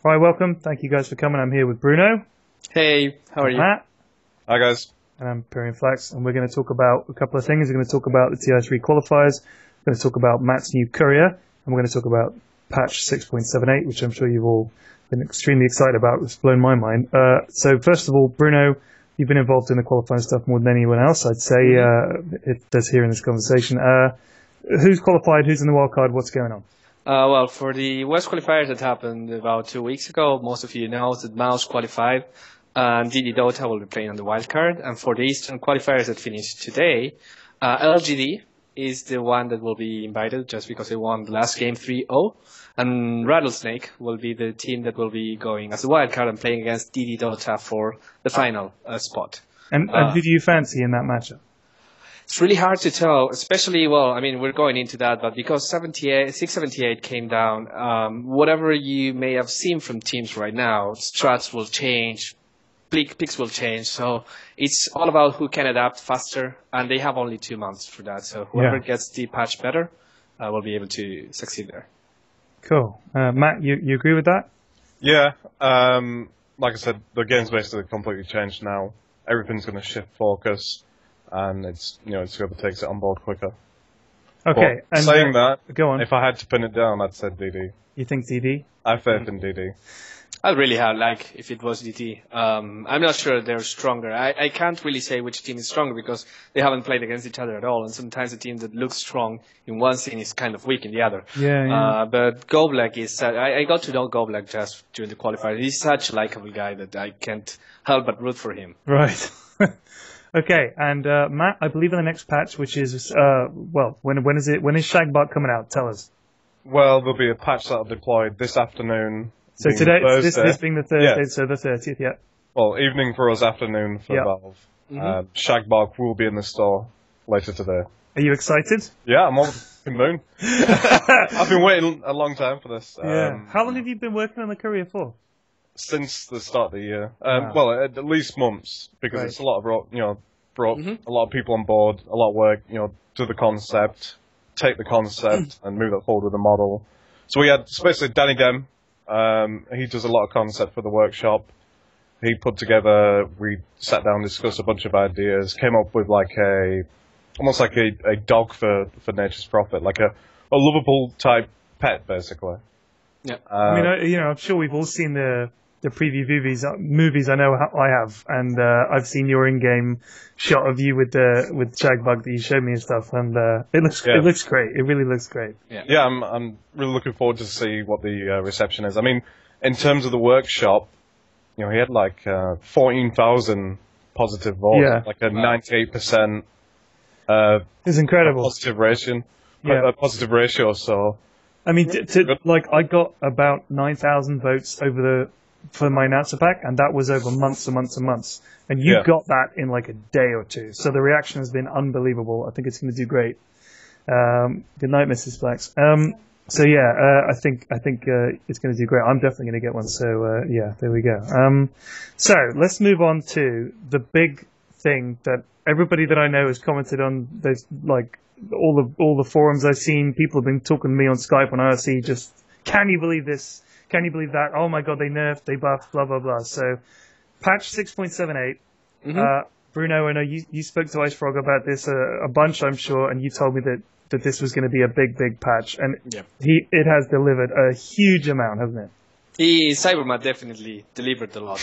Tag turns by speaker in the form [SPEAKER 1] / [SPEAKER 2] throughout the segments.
[SPEAKER 1] Hi, welcome. Thank you guys for coming. I'm here with Bruno.
[SPEAKER 2] Hey, how are you?
[SPEAKER 1] Matt.
[SPEAKER 3] Hi guys.
[SPEAKER 1] And I'm Pyrion Flax, and we're going to talk about a couple of things. We're going to talk about the TI3 Qualifiers, we're going to talk about Matt's new courier, and we're going to talk about patch 6.78, which I'm sure you've all been extremely excited about. It's blown my mind. So first of all, Bruno, you've been involved in the qualifying stuff more than anyone else, I'd say. It does here in this conversation. Who's qualified? Who's in the wildcard? What's going on?
[SPEAKER 2] Well, for the West qualifiers that happened about 2 weeks ago, most of you know that Mouse qualified and Dota will be playing on the wildcard. And for the Eastern qualifiers that finished today, LGD is the one that will be invited just because they won the last game 3-0. And Rattlesnake will be the team that will be going as a wildcard and playing against Dota for the final spot.
[SPEAKER 1] And who do you fancy in that matchup?
[SPEAKER 2] It's really hard to tell, especially, we're going into that, but because 678 came down, whatever you may have seen from teams right now, strats will change, picks will change, so it's all about who can adapt faster, and they have only 2 months for that, so whoever gets the patch better will be able to succeed there.
[SPEAKER 1] Cool. Matt, you agree with that?
[SPEAKER 3] Yeah, like I said, the game's basically completely changed now. Everything's going to shift focus. And it's whoever takes it on board quicker.
[SPEAKER 1] Okay.
[SPEAKER 3] But
[SPEAKER 1] and
[SPEAKER 3] saying that,
[SPEAKER 1] go on.
[SPEAKER 3] If I had to pin it down, I'd say DD.
[SPEAKER 1] You think DD?
[SPEAKER 3] I have faith in DD.
[SPEAKER 2] I'd really have, if it was DT. I'm not sure they're stronger. I can't really say which team is stronger because they haven't played against each other at all. And sometimes a team that looks strong in one scene is kind of weak in the other.
[SPEAKER 1] Yeah.
[SPEAKER 2] But Goblack is, I got to know Goblack just during the qualifier. He's such a likable guy that I can't help but root for him.
[SPEAKER 1] Right. Okay, and Matt, I believe in the next patch, which is when is it? When is Shagbark coming out? Tell us.
[SPEAKER 3] Well, there'll be a patch that'll deploy this afternoon.
[SPEAKER 1] So today,
[SPEAKER 3] Thursday.
[SPEAKER 1] this being the Thursday, so the 30th, yeah.
[SPEAKER 3] Well, evening for us, afternoon for Valve.
[SPEAKER 2] Mm-hmm.
[SPEAKER 3] Shagbark will be in the store later today.
[SPEAKER 1] Are you excited?
[SPEAKER 3] Yeah, I'm on the moon. I've been waiting a long time for this.
[SPEAKER 1] Yeah. How long have you been working on the courier for?
[SPEAKER 3] Since the start of the year.
[SPEAKER 1] Wow.
[SPEAKER 3] Well, at least months, because it's a lot of, brought a lot of people on board, a lot of work, do the concept, take the concept, and move that forward with the model. So we had, basically, Danny Dem, he does a lot of concept for the workshop. He put together, we sat down, discussed a bunch of ideas, came up with almost like a dog for Nature's Prophet, like a lovable type pet, basically.
[SPEAKER 2] Yeah.
[SPEAKER 1] I'm sure we've all seen the preview movies. I know I have, and I've seen your in-game shot of you with Shagbark that you showed me and stuff, and it looks great. It really looks great.
[SPEAKER 3] Yeah, I'm really looking forward to see what the reception is. I mean, in terms of the workshop, he had 14,000 positive votes, like a 98%.
[SPEAKER 1] It's incredible.
[SPEAKER 3] Positive ratio. So.
[SPEAKER 1] I mean, I got about 9,000 votes for my announcer pack, and that was over months and months and months. And you got that in like a day or two. So the reaction has been unbelievable. I think it's going to do great. Good night, Mrs. Flax. I think it's going to do great. I'm definitely going to get one. So there we go. So let's move on to the big thing that everybody that I know has commented on. There's all the forums I've seen. People have been talking to me on Skype on IRC. Just, can you believe this? Can you believe that? Oh my God, they nerfed, they buffed, blah blah blah. So, patch 6.78. Bruno, I know you spoke to Ice Frog about this a bunch, I'm sure, and you told me that this was going to be a big patch, and it has delivered a huge amount, hasn't it?
[SPEAKER 2] Cybermatt definitely delivered a lot.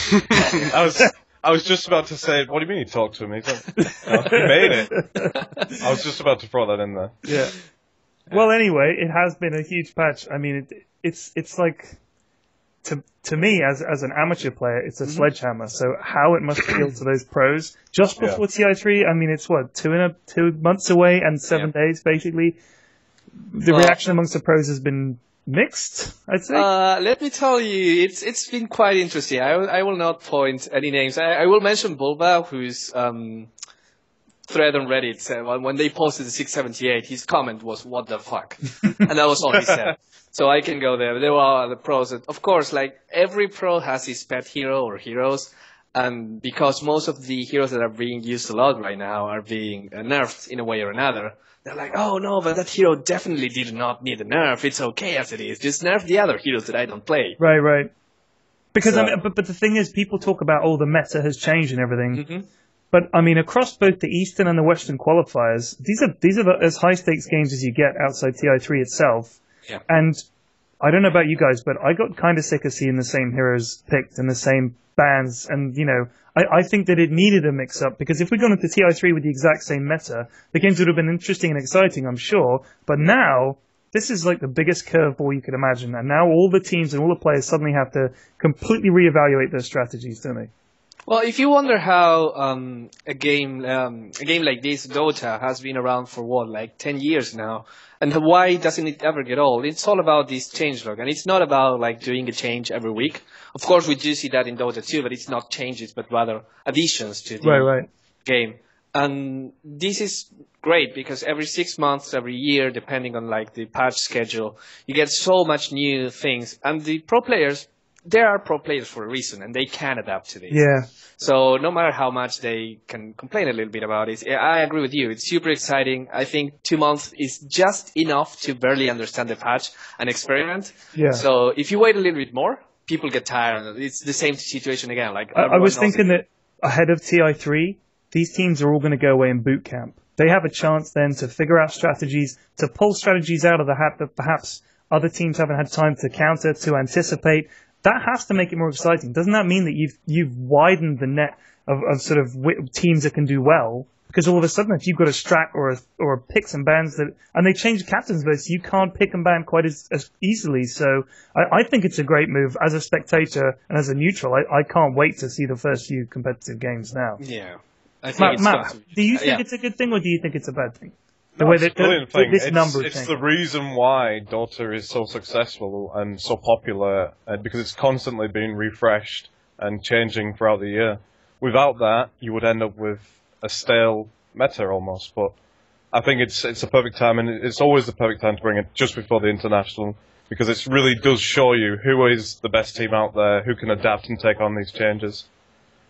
[SPEAKER 3] I was just about to say, what do you mean you talked to me? He made it. I was just about to throw that in there.
[SPEAKER 1] Yeah. Well, anyway, it has been a huge patch. I mean, it's like, to me, as an amateur player, it's a sledgehammer. So how it must feel to those pros just before TI3. I mean, it's what, 2 months away and 7 days, basically. The reaction amongst the pros has been mixed, I'd say.
[SPEAKER 2] Let me tell you, it's been quite interesting. I will not point any names. I will mention Bulba, who's thread on Reddit said when they posted the 678, his comment was "What the fuck," and that was all he said. So I can go there. There were the pros. Of course, like every pro has his pet hero or heroes, and because most of the heroes that are being used a lot right now are being nerfed in a way or another. They're like, oh no, but that hero definitely did not need a nerf. It's okay as it is. Just nerf the other heroes that I don't play.
[SPEAKER 1] Right. Because but the thing is, people talk about the meta has changed and everything. But I mean, across both the Eastern and the Western qualifiers, these are as high stakes games as you get outside TI3 itself.
[SPEAKER 2] Yeah.
[SPEAKER 1] And I don't know about you guys, but I got kind of sick of seeing the same heroes picked and the same bans. And I think that it needed a mix up, because if we'd gone into TI3 with the exact same meta, the games would have been interesting and exciting, I'm sure. But now, this is like the biggest curveball you could imagine, and now all the teams and all the players suddenly have to completely reevaluate their strategies, don't they?
[SPEAKER 2] Well, if you wonder how a game like this, Dota, has been around for like 10 years now, and why doesn't it ever get old? It's all about this changelog, and it's not about like doing a change every week. Of course, we do see that in Dota too, but it's not changes, but rather additions to the game. And this is great because every 6 months, every year, depending on like the patch schedule, you get so much new things. And the pro players, there are pro players for a reason, and they can adapt to this.
[SPEAKER 1] Yeah.
[SPEAKER 2] So no matter how much they can complain a little bit about it, I agree with you. It's super exciting. I think 2 months is just enough to barely understand the patch and experiment.
[SPEAKER 1] Yeah.
[SPEAKER 2] So if you wait a little bit more, people get tired. It's the same situation again. Like
[SPEAKER 1] I was thinking that ahead of TI3, these teams are all going to go away in boot camp. They have a chance then to figure out strategies, to pull strategies out of the hat that perhaps other teams haven't had time to counter, to anticipate. That has to make it more exciting. Doesn't that mean that you've widened the net of sort of teams that can do well? Because all of a sudden, if you've got a strat or a picks and bans and they change captains votes, you can't pick and ban quite as easily. So I think it's a great move. As a spectator and as a neutral, I can't wait to see the first few competitive games now.
[SPEAKER 2] Yeah. I think
[SPEAKER 1] Matt, do you think it's a good thing or do you think it's a bad thing?
[SPEAKER 3] It's the reason why Dota is so successful and so popular, because it's constantly being refreshed and changing throughout the year. Without that, you would end up with a stale meta almost. But I think it's a perfect time, and it's always the perfect time to bring it just before the international, because it really does show you who is the best team out there, who can adapt and take on these changes.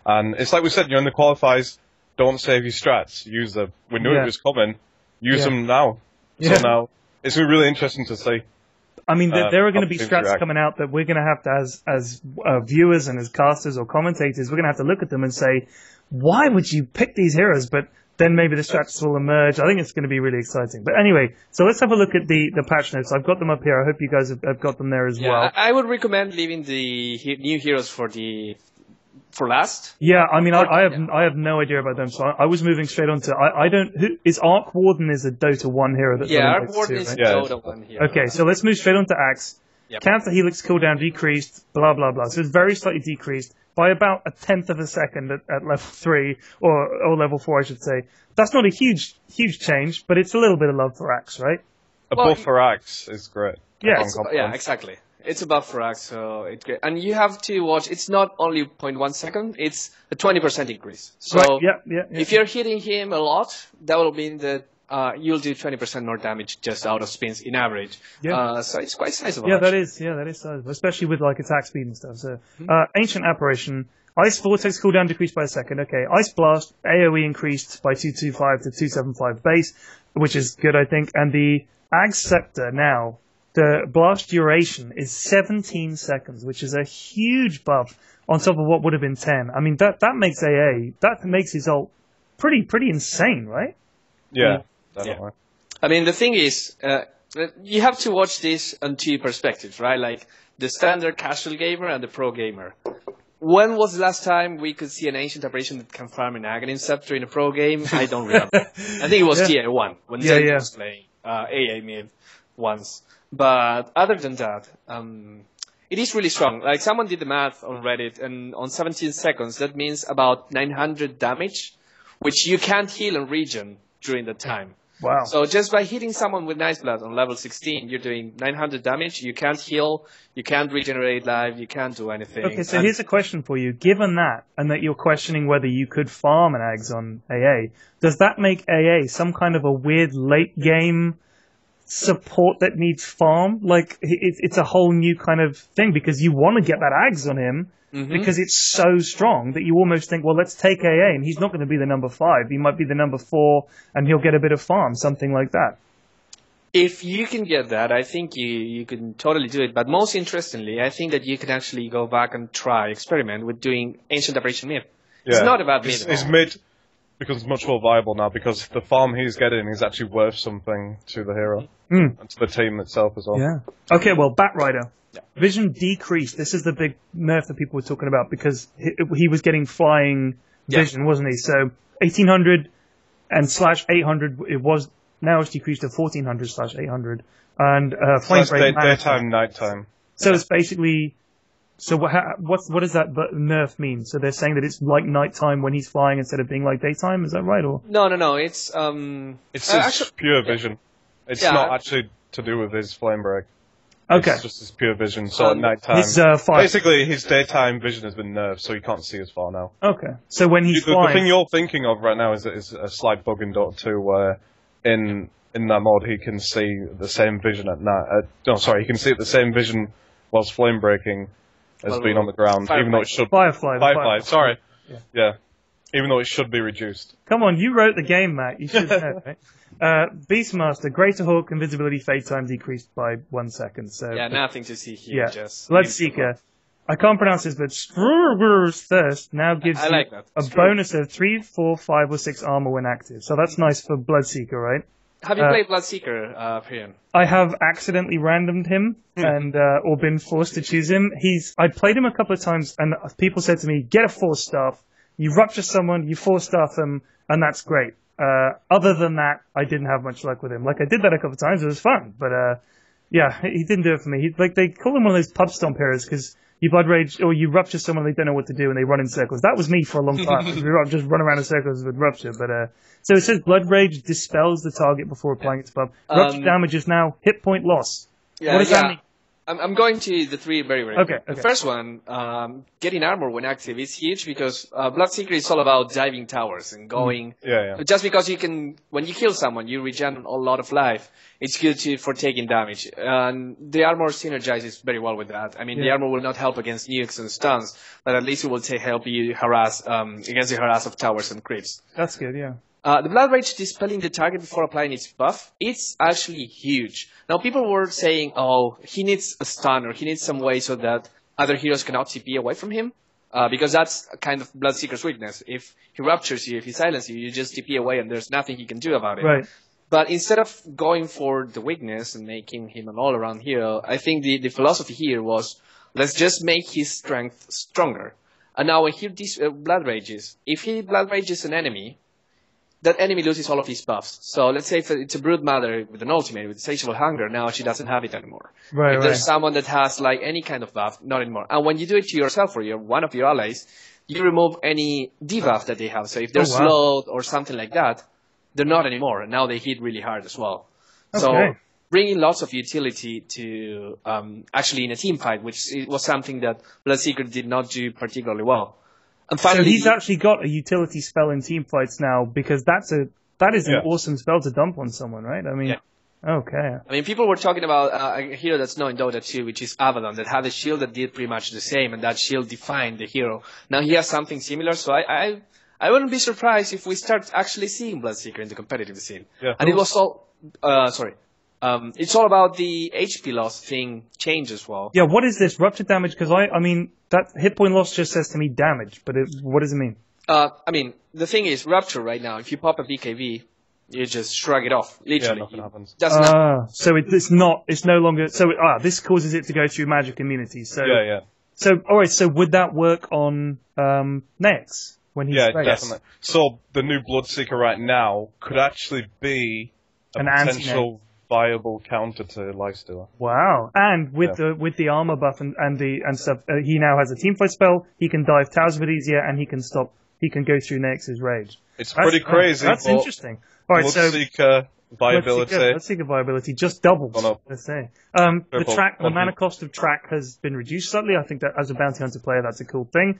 [SPEAKER 3] And it's like we said, in the qualifiers, don't save your strats. Use them. We knew it was coming. Use them now. So now, it's really interesting to see.
[SPEAKER 1] I mean, there are going to be strats coming out that we're going to have to, as viewers and as casters or commentators, we're going to have to look at them and say, why would you pick these heroes? But then maybe the strats will emerge. I think it's going to be really exciting. But anyway, so let's have a look at the patch notes. I've got them up here. I hope you guys have got them there as well.
[SPEAKER 2] I would recommend leaving the new heroes for last.
[SPEAKER 1] Yeah, I mean, I have no idea about them, so I was moving straight on to is Arc Warden is a Dota 1 hero that's
[SPEAKER 2] Arc Warden is a Dota 1 hero.
[SPEAKER 1] Okay, so let's move straight on to Axe. Yep. Counter Helix cooldown decreased, blah blah blah. So it's very slightly decreased by about 1/10 of a second at level 3 or level 4, I should say. That's not a huge change, but it's a little bit of love for Axe, right?
[SPEAKER 3] A buff for Axe is great.
[SPEAKER 2] Yeah, exactly. It's a buff for Axe, so it's great. And you have to watch, it's not only 0.1 second, it's a 20% increase. So if you're hitting him a lot, that will mean that you'll do 20% more damage just out of spins in average. Yeah. So it's quite sizable.
[SPEAKER 1] Yeah, that is sizable, especially with like attack speed and stuff. So Ancient Apparition, Ice Vortex cooldown decreased by a second. Okay, Ice Blast, AoE increased by 225 to 275 base, which is good, I think. And the Ag Scepter now, the blast duration is 17 seconds, which is a huge buff on top of what would have been 10. I mean, that makes that makes his ult pretty insane, right?
[SPEAKER 3] Yeah, definitely.
[SPEAKER 2] I mean, the thing is, you have to watch this on two perspectives, right? Like the standard casual gamer and the pro gamer. When was the last time we could see an Ancient Apparition that can farm an Aghanim Scepter in a pro game? I don't remember. I think it was TI1 when Zen was playing AA mid once. But other than that, it is really strong. Like someone did the math on Reddit, and on 17 seconds, that means about 900 damage, which you can't heal in regen during that time.
[SPEAKER 1] Wow.
[SPEAKER 2] So just by hitting someone with Nice Blood on level 16, you're doing 900 damage. You can't heal, you can't regenerate life, you can't do anything.
[SPEAKER 1] Okay, so here's a question for you. Given that, and that you're questioning whether you could farm an Ags on AA, does that make AA some kind of a weird late game support that needs farm? Like, it's a whole new kind of thing, because you want to get that Ags on him, because it's so strong that you almost think, well, let's take AA, and he's not going to be the number 5. He might be the number 4, and he'll get a bit of farm, something like that.
[SPEAKER 2] If you can get that, I think you can totally do it. But most interestingly, I think that you can actually go back and experiment with doing Ancient Apparition Myth. It's not about mid.
[SPEAKER 3] His mid becomes much more viable now because the farm he's getting is actually worth something to the hero and to the team itself as well.
[SPEAKER 1] Yeah. Okay, well, Batrider. Yeah. Vision decreased. This is the big nerf that people were talking about because he was getting flying vision, wasn't he? So 1800 and /800 it was. Now it's decreased to 1400/800, and flame break.
[SPEAKER 3] Daytime, nighttime.
[SPEAKER 1] So it's basically. So what does that nerf mean? So they're saying that it's like nighttime when he's flying instead of being like daytime. Is that right? Or
[SPEAKER 2] no. It's
[SPEAKER 3] just pure vision. It's not actually to do with his flame break.
[SPEAKER 1] Okay.
[SPEAKER 3] It's just his pure vision. So at nighttime, basically his daytime vision has been nerfed, so he can't see as far now.
[SPEAKER 1] Okay. So when he's flying,
[SPEAKER 3] the thing you're thinking of right now is a slight bug in Dota 2 where. In that mode, he can see the same vision at night. He can see the same vision whilst flame breaking as being on the ground, even though it should Firefly. Sorry, yeah. Even though it should be reduced.
[SPEAKER 1] Come on, you wrote the game, Matt. You should know, right? Beastmaster, Greater Hawk, invisibility, fade time decreased by 1 second. So
[SPEAKER 2] nothing to see here.
[SPEAKER 1] Yeah.
[SPEAKER 2] Just
[SPEAKER 1] Bloodseeker. I can't pronounce this, but Strugger's Thirst now gives you a bonus of 3, 4, 5, or 6 armor when active. So that's nice for Bloodseeker, right?
[SPEAKER 2] Have you played Bloodseeker, Pyrion?
[SPEAKER 1] I have accidentally randomed him and or been forced to choose him. I played him a couple of times, and people said to me, "Get a 4-staff. You rupture someone, you 4-staff them, and that's great." Other than that, I didn't have much luck with him. Like I did that a couple of times; it was fun, but he didn't do it for me. They call him one of those pub stomp heroes because. You blood rage, or you rupture someone, they don't know what to do, and they run in circles. That was me for a long time. We just run around in circles with rupture. But so it says blood rage dispels the target before applying its buff. Rupture damage is now hit point loss.
[SPEAKER 2] Yeah, what does that mean? I'm going to the three very quick. The first one, getting armor when active is huge because Bloodseeker is all about diving towers and going. Just because when you kill someone, you regen a lot of life. It's good for taking damage. And the armor synergizes very well with that. I mean, the armor will not help against nukes and stuns, but at least it will help you harass against the harass of towers and creeps.
[SPEAKER 1] That's good, yeah.
[SPEAKER 2] The Blood Rage dispelling the target before applying its buff, it's actually huge. Now, people were saying, he needs a stun or he needs some way so that other heroes cannot TP away from him. Because that's a kind of Bloodseeker's weakness. If he ruptures you, if he silences you, you just TP away and there's nothing he can do about it.
[SPEAKER 1] Right.
[SPEAKER 2] But instead of going for the weakness and making him an all-around hero, I think the philosophy here was, let's just make his strength stronger. And now when he Blood Rages, if he Blood Rages an enemy, that enemy loses all of his buffs. So let's say if it's a Brood Mother with an ultimate, with Insatiable Hunger, now she doesn't have it anymore. If there's someone that has like any kind of buff, not anymore. And when you do it to yourself or one of your allies, you remove any debuff that they have. So if they're slowed or something like that, they're not anymore. And now they hit really hard as well. Okay. So bringing lots of utility to actually in a team fight, which was something that Bloodseeker did not do particularly well. And finally,
[SPEAKER 1] so he's actually got a utility spell in team fights now because that is an awesome spell to dump on someone, right? I mean, okay.
[SPEAKER 2] I mean, people were talking about a hero that's known in Dota 2, which is Abaddon, that had a shield that did pretty much the same, and that shield defined the hero. Now he has something similar, so I wouldn't be surprised if we start actually seeing Bloodseeker in the competitive scene. Yeah. And it was all, it's all about the HP loss thing change as well.
[SPEAKER 1] Yeah, what is this? Rupture damage? Because I mean, that hit point loss just says to me damage, but what does it mean?
[SPEAKER 2] I mean, the thing is, Rupture right now, if you pop a BKB, you just shrug it off. Literally.
[SPEAKER 3] Yeah, nothing happens.
[SPEAKER 1] So it's no longer, so this causes it to go through magic immunity. So, So, alright, so would that work on, Nex? When he's
[SPEAKER 3] definitely. So, the new Bloodseeker right now could actually be a potential viable counter to Lifestealer.
[SPEAKER 1] Wow! And with the armor buff and stuff, he now has a teamfight spell. He can dive towers with easier, and he can go through Nex's rage.
[SPEAKER 3] It's pretty crazy.
[SPEAKER 1] That's interesting. All right,
[SPEAKER 3] Bloodseeker viability.
[SPEAKER 1] Bloodseeker viability just doubles. Let's say the mana cost of track has been reduced slightly. I think that as a bounty hunter player, that's a cool thing.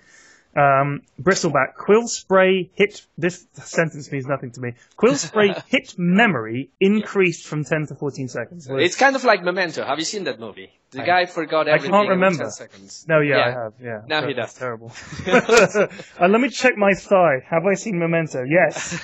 [SPEAKER 1] Bristleback, Quill Spray hit, this sentence means nothing to me. Quill Spray hit memory increased from 10 to 14 seconds.
[SPEAKER 2] It's kind of like Memento. Have you seen that movie? The guy forgot everything.
[SPEAKER 1] I can't remember.
[SPEAKER 2] 10 seconds.
[SPEAKER 1] No, I have, yeah.
[SPEAKER 2] Now he does.
[SPEAKER 1] Terrible. Let me check my thigh. Have I seen Memento? Yes.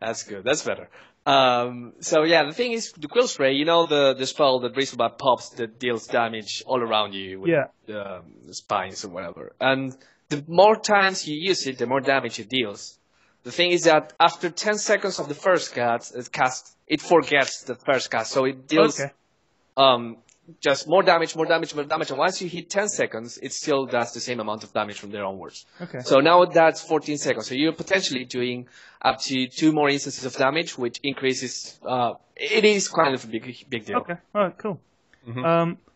[SPEAKER 2] That's good. That's better. So yeah, the thing is, the Quill Spray, you know the spell that Bristlebat pops that deals damage all around you with the spines or whatever. And the more times you use it, the more damage it deals. The thing is that after 10 seconds of the first cast, it forgets the first cast, so it deals just more damage, more damage, more damage. And once you hit 10 seconds, it still does the same amount of damage from there onwards.
[SPEAKER 1] Okay.
[SPEAKER 2] So now that's 14 seconds. So you're potentially doing up to 2 more instances of damage, which increases. It is kind of a big deal.
[SPEAKER 1] Okay. All right. Cool.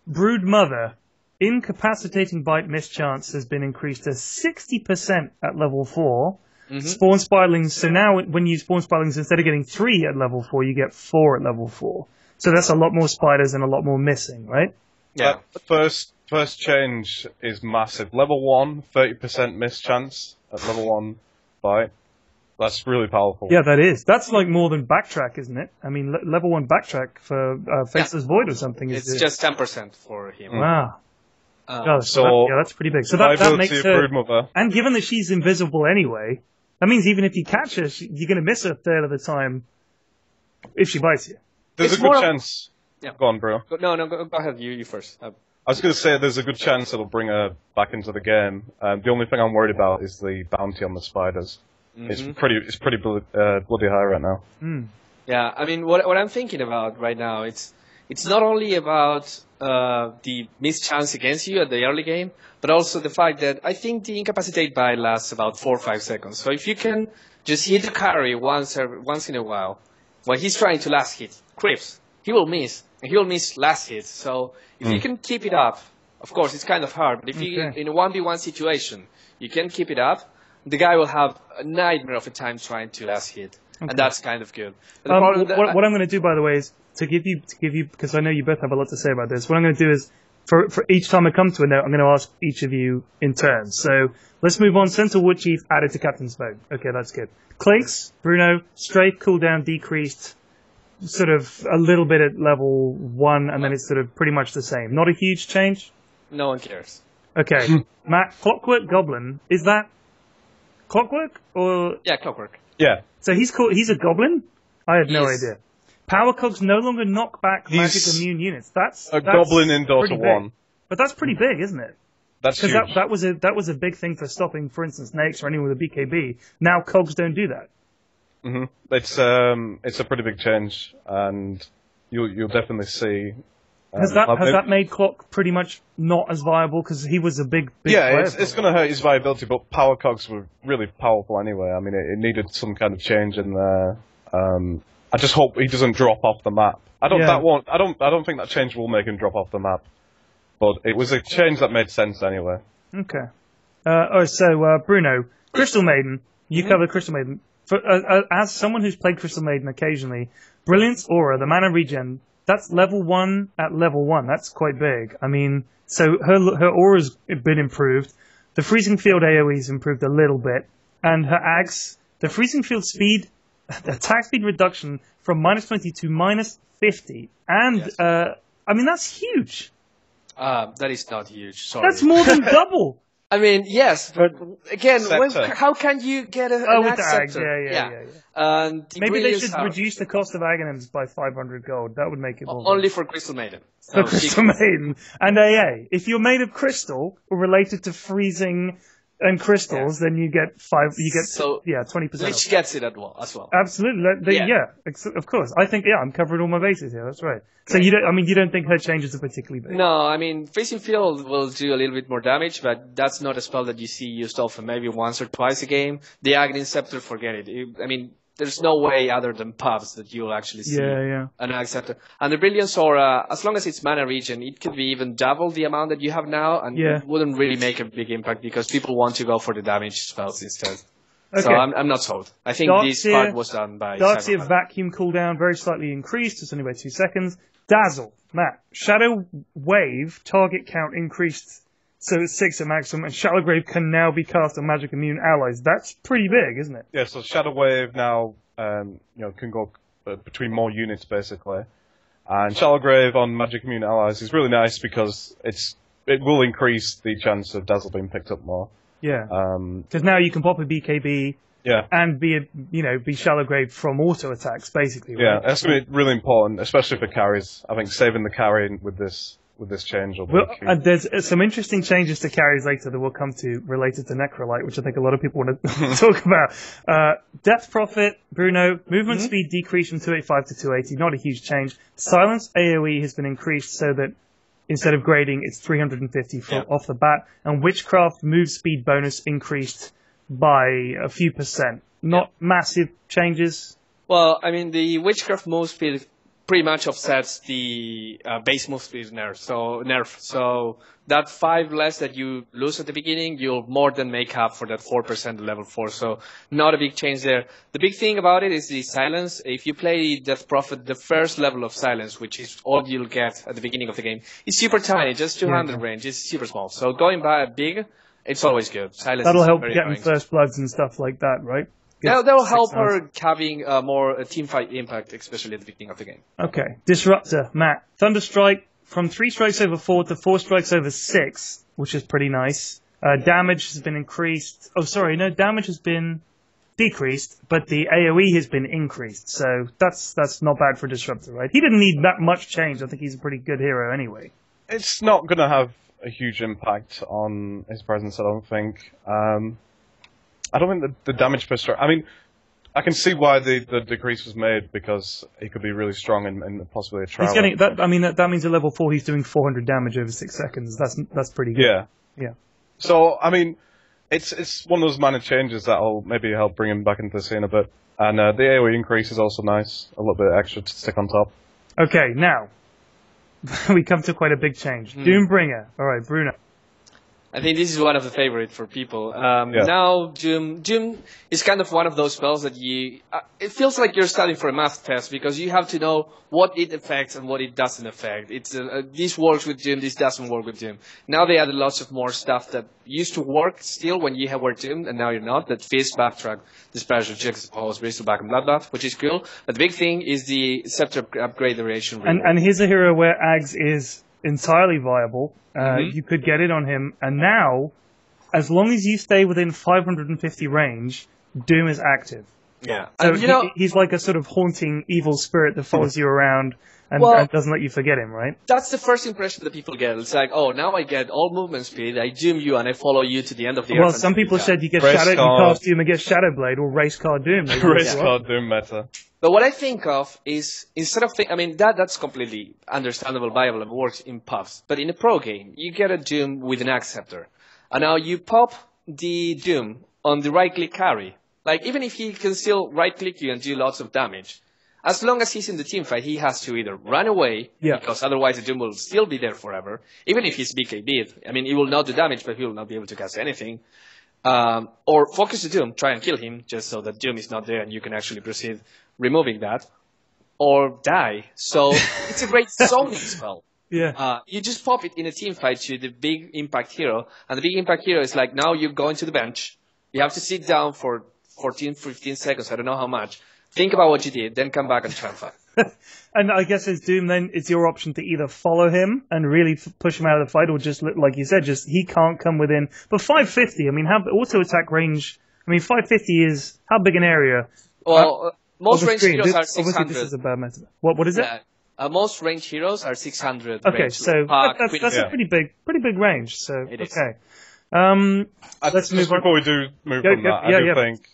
[SPEAKER 1] Brood Mother. Incapacitating bite mischance has been increased to 60% at level 4. Spawn spiralings. So now when you spawn spiralings, instead of getting 3 at level 4, you get 4 at level 4. So that's a lot more spiders and a lot more missing, right?
[SPEAKER 3] Yeah. First change is massive. Level 1, 30% mischance at level 1 bite. That's really powerful.
[SPEAKER 1] Yeah, that is. That's like more than backtrack, isn't it? I mean, level 1 backtrack for Faceless Void or something is...
[SPEAKER 2] It's just 10% for him.
[SPEAKER 1] Wow.
[SPEAKER 3] So
[SPEAKER 1] that's pretty big. So that makes her...
[SPEAKER 3] Mother.
[SPEAKER 1] And given that she's invisible anyway, that means even if you catch her, you're going to miss her a third of the time if she bites you.
[SPEAKER 3] There's a good chance.
[SPEAKER 2] Yeah.
[SPEAKER 3] Go on, bro.
[SPEAKER 2] No, go ahead. You first.
[SPEAKER 3] I was going to say there's a good chance it'll bring her back into the game. The only thing I'm worried about is the bounty on the spiders. It's pretty bloody high right now.
[SPEAKER 2] Yeah, I mean, what I'm thinking about right now, it's not only about the mischance against you at the early game, but also the fact that I think the incapacitate bite lasts about 4 or 5 seconds. So if you can just hit the carry once in a while, when he's trying to last hit, creeps, he will miss, and he will miss last hit. So if you can keep it up, of course it's kind of hard, but if you in a 1v1 situation, you can keep it up, the guy will have a nightmare of a time trying to last hit, and that's kind of good.
[SPEAKER 1] What I'm going to do, by the way, is to give you because I know you both have a lot to say about this. What I'm going to do is for each time I come to a note, I'm going to ask each of you in turn. So let's move on. Centaur Wood Chief added to Captain's Vote. Okay, that's good. Clinks, Bruno, Strafe cooldown decreased sort of a little bit at level 1, and then it's sort of pretty much the same. Not a huge change?
[SPEAKER 2] No one cares.
[SPEAKER 1] Okay. Matt, Clockwork Goblin, is that Clockwork? Or
[SPEAKER 2] yeah, Clockwork.
[SPEAKER 3] Yeah.
[SPEAKER 1] So he's a goblin? I had no idea. Power cogs no longer knock back magic immune units. That's
[SPEAKER 3] goblin in Dota 1.
[SPEAKER 1] But that's pretty big, isn't it?
[SPEAKER 3] That's huge.
[SPEAKER 1] Because that was a big thing for stopping, for instance, Nakes or anyone with a BKB. Now cogs don't do that.
[SPEAKER 3] It's a pretty big change, and you'll definitely see.
[SPEAKER 1] Has that made Clock pretty much not as viable because he was a big
[SPEAKER 3] yeah, it's going to hurt his viability, but power cogs were really powerful anyway. I mean, it needed some kind of change in there. I just hope he doesn't drop off the map. I don't think that change will make him drop off the map, but it was a change that made sense anyway.
[SPEAKER 1] Okay. Bruno, Crystal Maiden, you cover Crystal Maiden. As someone who's played Crystal Maiden occasionally, Brilliance Aura, the mana regen, that's level 1 at level 1. That's quite big. I mean, so her aura's been improved. The Freezing Field AoE's improved a little bit. And her Ags, the Freezing Field speed, the attack speed reduction from -20 to -50. And,
[SPEAKER 2] yes.
[SPEAKER 1] I mean, that's huge.
[SPEAKER 2] That is not huge, sorry.
[SPEAKER 1] That's more than double.
[SPEAKER 2] I mean, yes, but again, how can you get an
[SPEAKER 1] with
[SPEAKER 2] Ag
[SPEAKER 1] the Ag, yeah. Maybe they should reduce the cost of Aghanims by 500 gold. That would make it more.
[SPEAKER 2] Only for Crystal Maiden.
[SPEAKER 1] For Crystal Maiden. And AA. If you're made of crystal, or related to freezing and crystals, then you get 20%.
[SPEAKER 2] Which gets it as well.
[SPEAKER 1] Absolutely. Of course. I think, I'm covering all my bases here. That's right. So you don't think her changes are particularly big?
[SPEAKER 2] No, I mean, Freezing Field will do a little bit more damage, but that's not a spell that you see used often, maybe once or twice a game. The Aghanim Scepter, forget it. I mean, there's no way other than pubs that you'll actually see an Ag Scepter. And the Brilliance Aura, as long as it's mana regen, it could be even double the amount that you have now, and it wouldn't really make a big impact because people want to go for the damage spells instead. Okay. So I'm not sold. I think this part was done by
[SPEAKER 1] Darkseer Vacuum cooldown very slightly increased. It's only by 2 seconds. Dazzle, Matt. Shadow Wave target count increased, so it's 6 at maximum, and Shallow Grave can now be cast on magic immune allies. That's pretty big, isn't it?
[SPEAKER 3] Yeah, so Shadow Wave now can go between more units basically, and Shallow Grave on magic immune allies is really nice because it will increase the chance of Dazzle being picked up more.
[SPEAKER 1] Yeah, because now you can pop a BKB and be shallow grave from auto attacks, basically. Right?
[SPEAKER 3] Yeah, that's going to be really important, especially for carries. I think saving the carry with this change will be key.
[SPEAKER 1] And there's some interesting changes to carries later that we'll come to related to Necrolite, which I think a lot of people want to talk about. Death Profit, Bruno, movement speed decreased from 285 to 280, not a huge change. Silence AoE has been increased so that instead of grading, it's 350 off the bat. And Witchcraft move speed bonus increased by a few percent. Not massive changes.
[SPEAKER 2] Well, I mean, the Witchcraft move speed pretty much offsets the base move speed nerf. So that 5 less that you lose at the beginning, you'll more than make up for that 4% at level 4. So not a big change there. The big thing about it is the silence. If you play Death Prophet, the first level of silence, which is all you'll get at the beginning of the game, is super tiny, just 200 range. It's super small. So going by a big, it's always good. Silence
[SPEAKER 1] That'll
[SPEAKER 2] is
[SPEAKER 1] help
[SPEAKER 2] very
[SPEAKER 1] getting
[SPEAKER 2] annoying.
[SPEAKER 1] First Bloods and stuff like that, right?
[SPEAKER 2] That'll help her having more teamfight impact, especially at the beginning of the game.
[SPEAKER 1] Okay. Disruptor, Matt. Thunderstrike from 3 strikes over 4 to 4 strikes over 6, which is pretty nice. Damage has been increased. Oh, sorry, no, damage has been decreased, but the AoE has been increased. So that's not bad for Disruptor, right? He didn't need that much change. I think he's a pretty good hero anyway.
[SPEAKER 3] It's not going to have a huge impact on his presence, I don't think. I don't think the damage per strike... I mean, I can see why the decrease was made, because he could be really strong and possibly a trial.
[SPEAKER 1] He's getting that. I mean, that means at level 4 he's doing 400 damage over 6 seconds. That's pretty good. Yeah.
[SPEAKER 3] So, I mean, it's one of those minor changes that'll maybe help bring him back into the scene a bit. And the AoE increase is also nice. A little bit extra to stick on top.
[SPEAKER 1] Okay, now, we come to quite a big change. Doombringer. All right, Bruno.
[SPEAKER 2] I think this is one of the favorite for people. Now, Doom is kind of one of those spells that it feels like you're studying for a math test, because you have to know what it affects and what it doesn't affect. It's this works with Doom, this doesn't work with Doom. Now they added lots of more stuff that used to work still when you were Doom, and now you're not. That Fist, Backtrack, Dispersion, Juxtapose, Bristleback, and Bloodbath, which is cool. But the big thing is the Scepter upgrade duration.
[SPEAKER 1] And here's a hero where Ags is entirely viable. You could get it on him, and now, as long as you stay within 550 range, Doom is active.
[SPEAKER 2] Yeah.
[SPEAKER 1] So he's like a sort of haunting evil spirit that follows you around and doesn't let you forget him, right?
[SPEAKER 2] That's the first impression that people get. It's like, oh, now I get all movement speed, I Doom you, and I follow you to the end of the earth.
[SPEAKER 1] Well, some people said you get Shadow, you cast Doom and get Shadow Blade, or Race Card Doom.
[SPEAKER 3] Race Card Doom meta.
[SPEAKER 2] But what I think of is, instead of that's completely understandable, viable, and works in pubs. But in a pro game, you get a Doom with an Axe Scepter. And now you pop the Doom on the right-click carry. Like, even if he can still right-click you and do lots of damage, as long as he's in the team fight, he has to either run away, because otherwise the Doom will still be there forever, even if he's BKB'd. I mean, he will not do damage, but he will not be able to cast anything. Or focus the Doom, try and kill him, just so that Doom is not there and you can actually proceed removing that, or die. So it's a great zoning spell.
[SPEAKER 1] Yeah.
[SPEAKER 2] You just pop it in a team fight to the big impact hero, and the big impact hero is like, now you're going to the bench, you have to sit down for 14, 15 seconds, I don't know how much, think about what you did, then come back and try and fight.
[SPEAKER 1] And I guess as Doom, then it's your option to either follow him and really push him out of the fight, or just, like you said, just he can't come within. But 550, I mean, how auto attack range, 550 is, how big an area?
[SPEAKER 2] Well, most ranged heroes are 600.
[SPEAKER 1] Obviously, this is a bad meta. What is it?
[SPEAKER 2] Most ranged heroes are 600.
[SPEAKER 1] Okay,
[SPEAKER 2] range.
[SPEAKER 1] so that's a pretty big range. So
[SPEAKER 2] it is.
[SPEAKER 1] Okay, let's move on.
[SPEAKER 3] Before we do move on that, I do think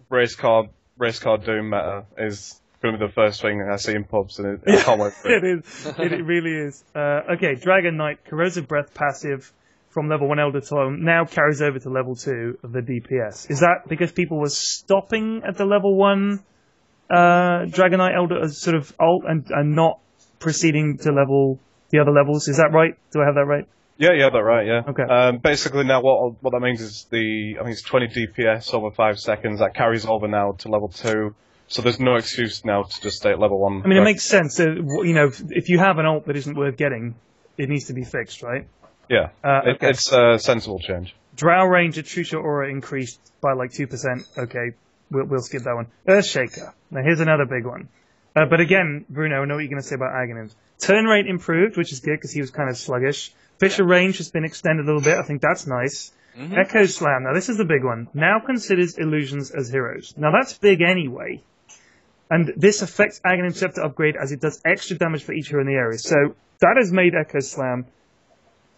[SPEAKER 3] race card Doom meta is going to be the first thing I see in pubs, and I can't wait for it.
[SPEAKER 1] It is. It really is. Okay, Dragon Knight, Corrosive Breath passive from level 1 Elder Tome now carries over to level 2 of the DPS. Is that because people were stopping at the level 1 Dragon Knight Elder sort of ult and not proceeding to the other levels? Is that right? Do I have that right?
[SPEAKER 3] Yeah, that's right, yeah.
[SPEAKER 1] Okay.
[SPEAKER 3] Basically now what that means is I think it's 20 DPS over 5 seconds, that carries over now to level 2. So there's no excuse now to just stay at level 1.
[SPEAKER 1] I mean, it makes sense. If you have an ult that isn't worth getting, it needs to be fixed, right?
[SPEAKER 3] Yeah,
[SPEAKER 1] okay.
[SPEAKER 3] It's a sensible change.
[SPEAKER 1] Drow range at True Shot Aura increased by like 2%. Okay, we'll skip that one. Earthshaker. Now here's another big one. But again, Bruno, I know what you're going to say about Aghanims. Turn rate improved, which is good because he was kind of sluggish. Fissure range has been extended a little bit. I think that's nice. Echo Slam, now this is the big one, now considers illusions as heroes. Now that's big anyway. And this affects Aghanim Scepter upgrade as it does extra damage for each hero in the area. So that has made Echo Slam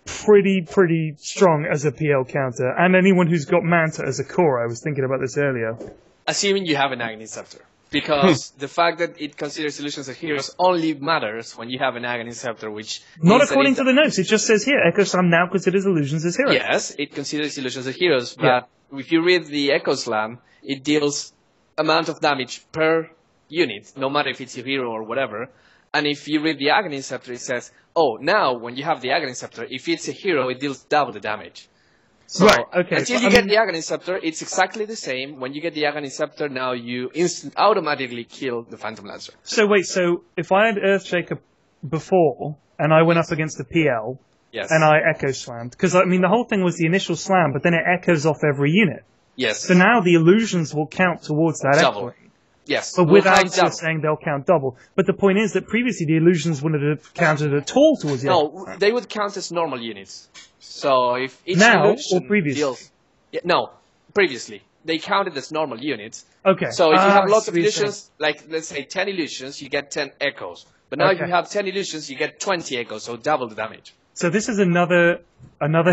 [SPEAKER 1] pretty strong as a PL counter. And anyone who's got Manta as a core, I was thinking about this earlier.
[SPEAKER 2] Assuming you have an Aghanim Scepter. Because the fact that it considers illusions as heroes only matters when you have an Aghanim Scepter, which...
[SPEAKER 1] Not according to the notes, it just says here, Echo Slam now considers illusions as heroes.
[SPEAKER 2] Yes, it considers illusions as heroes, but if you read the Echo Slam, it deals amount of damage per unit, no matter if it's a hero or whatever. And if you read the Aghanim Scepter, it says, oh, now when you have the Aghanim Scepter, if it's a hero, it deals double the damage. So, until you get the Aghanim Scepter, it's exactly the same. When you get the Aghanim Scepter, now you automatically kill the Phantom Lancer.
[SPEAKER 1] So wait, so if I had Earthshaker before, and I went up against the PL, and I Echo Slammed, because I mean the whole thing was the initial slam, but then it echoes off every unit.
[SPEAKER 2] Yes.
[SPEAKER 1] So now the illusions will count towards that
[SPEAKER 2] double.
[SPEAKER 1] echoing.
[SPEAKER 2] Yes.
[SPEAKER 1] But without saying they'll count double. But the point is that previously the illusions wouldn't have counted at all towards the
[SPEAKER 2] No, they would count as normal units. So if each
[SPEAKER 1] now
[SPEAKER 2] illusion
[SPEAKER 1] or previously?
[SPEAKER 2] No, previously. They counted as normal units.
[SPEAKER 1] Okay.
[SPEAKER 2] So if you have lots of illusions, like let's say 10 illusions, you get 10 echoes. But now if you have 10 illusions, you get 20 echoes, so double the damage.
[SPEAKER 1] So this is another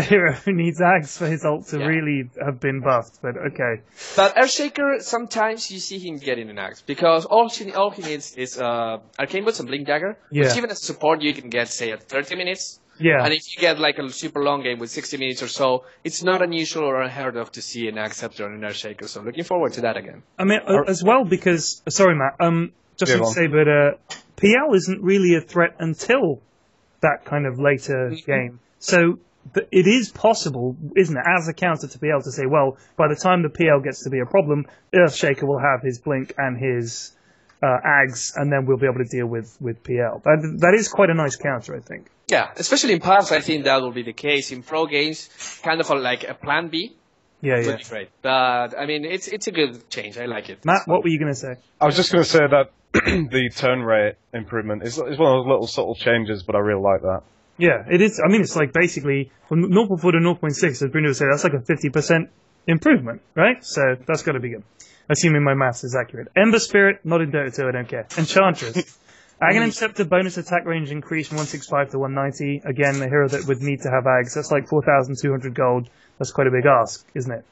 [SPEAKER 1] hero who needs Ags for his ult to really have been buffed, but okay.
[SPEAKER 2] But Earthshaker, sometimes you see him getting an Axe, because all he needs is Arcane Boots and Blink Dagger, which even as support you can get, say, at 30 minutes.
[SPEAKER 1] Yeah.
[SPEAKER 2] And if you get like a super long game with 60 minutes or so, it's not unusual or unheard of to see an Axe Scepter and an Earthshaker, so looking forward to that again.
[SPEAKER 1] I mean, as well, because, sorry Matt, just to say, but PL isn't really a threat until that kind of later game. So it is possible, isn't it, as a counter to PL to say, well, by the time the PL gets to be a problem, Earthshaker will have his Blink and his Ags, and then we'll be able to deal with PL. That is quite a nice counter, I think.
[SPEAKER 2] Yeah, especially in pubs, I think that will be the case. In pro games, kind of like a plan B. Would be great. But, I mean, it's a good change. I like it.
[SPEAKER 1] Matt, what were you going to say?
[SPEAKER 3] I was just going to say that the turn rate improvement is one of those little subtle changes, but I really like that.
[SPEAKER 1] Yeah, it is. I mean, it's like basically from 0.4 to 0.6, as Bruno said, that's like a 50% improvement, right? So that's got to be good. Assuming my maths is accurate. Ember Spirit, not in Dota 2, I don't care. Enchantress. Aghanim Scepter bonus attack range increase from 165 to 190. Again, a hero that would need to have Ags. That's like 4,200 gold. That's quite a big ask, isn't it?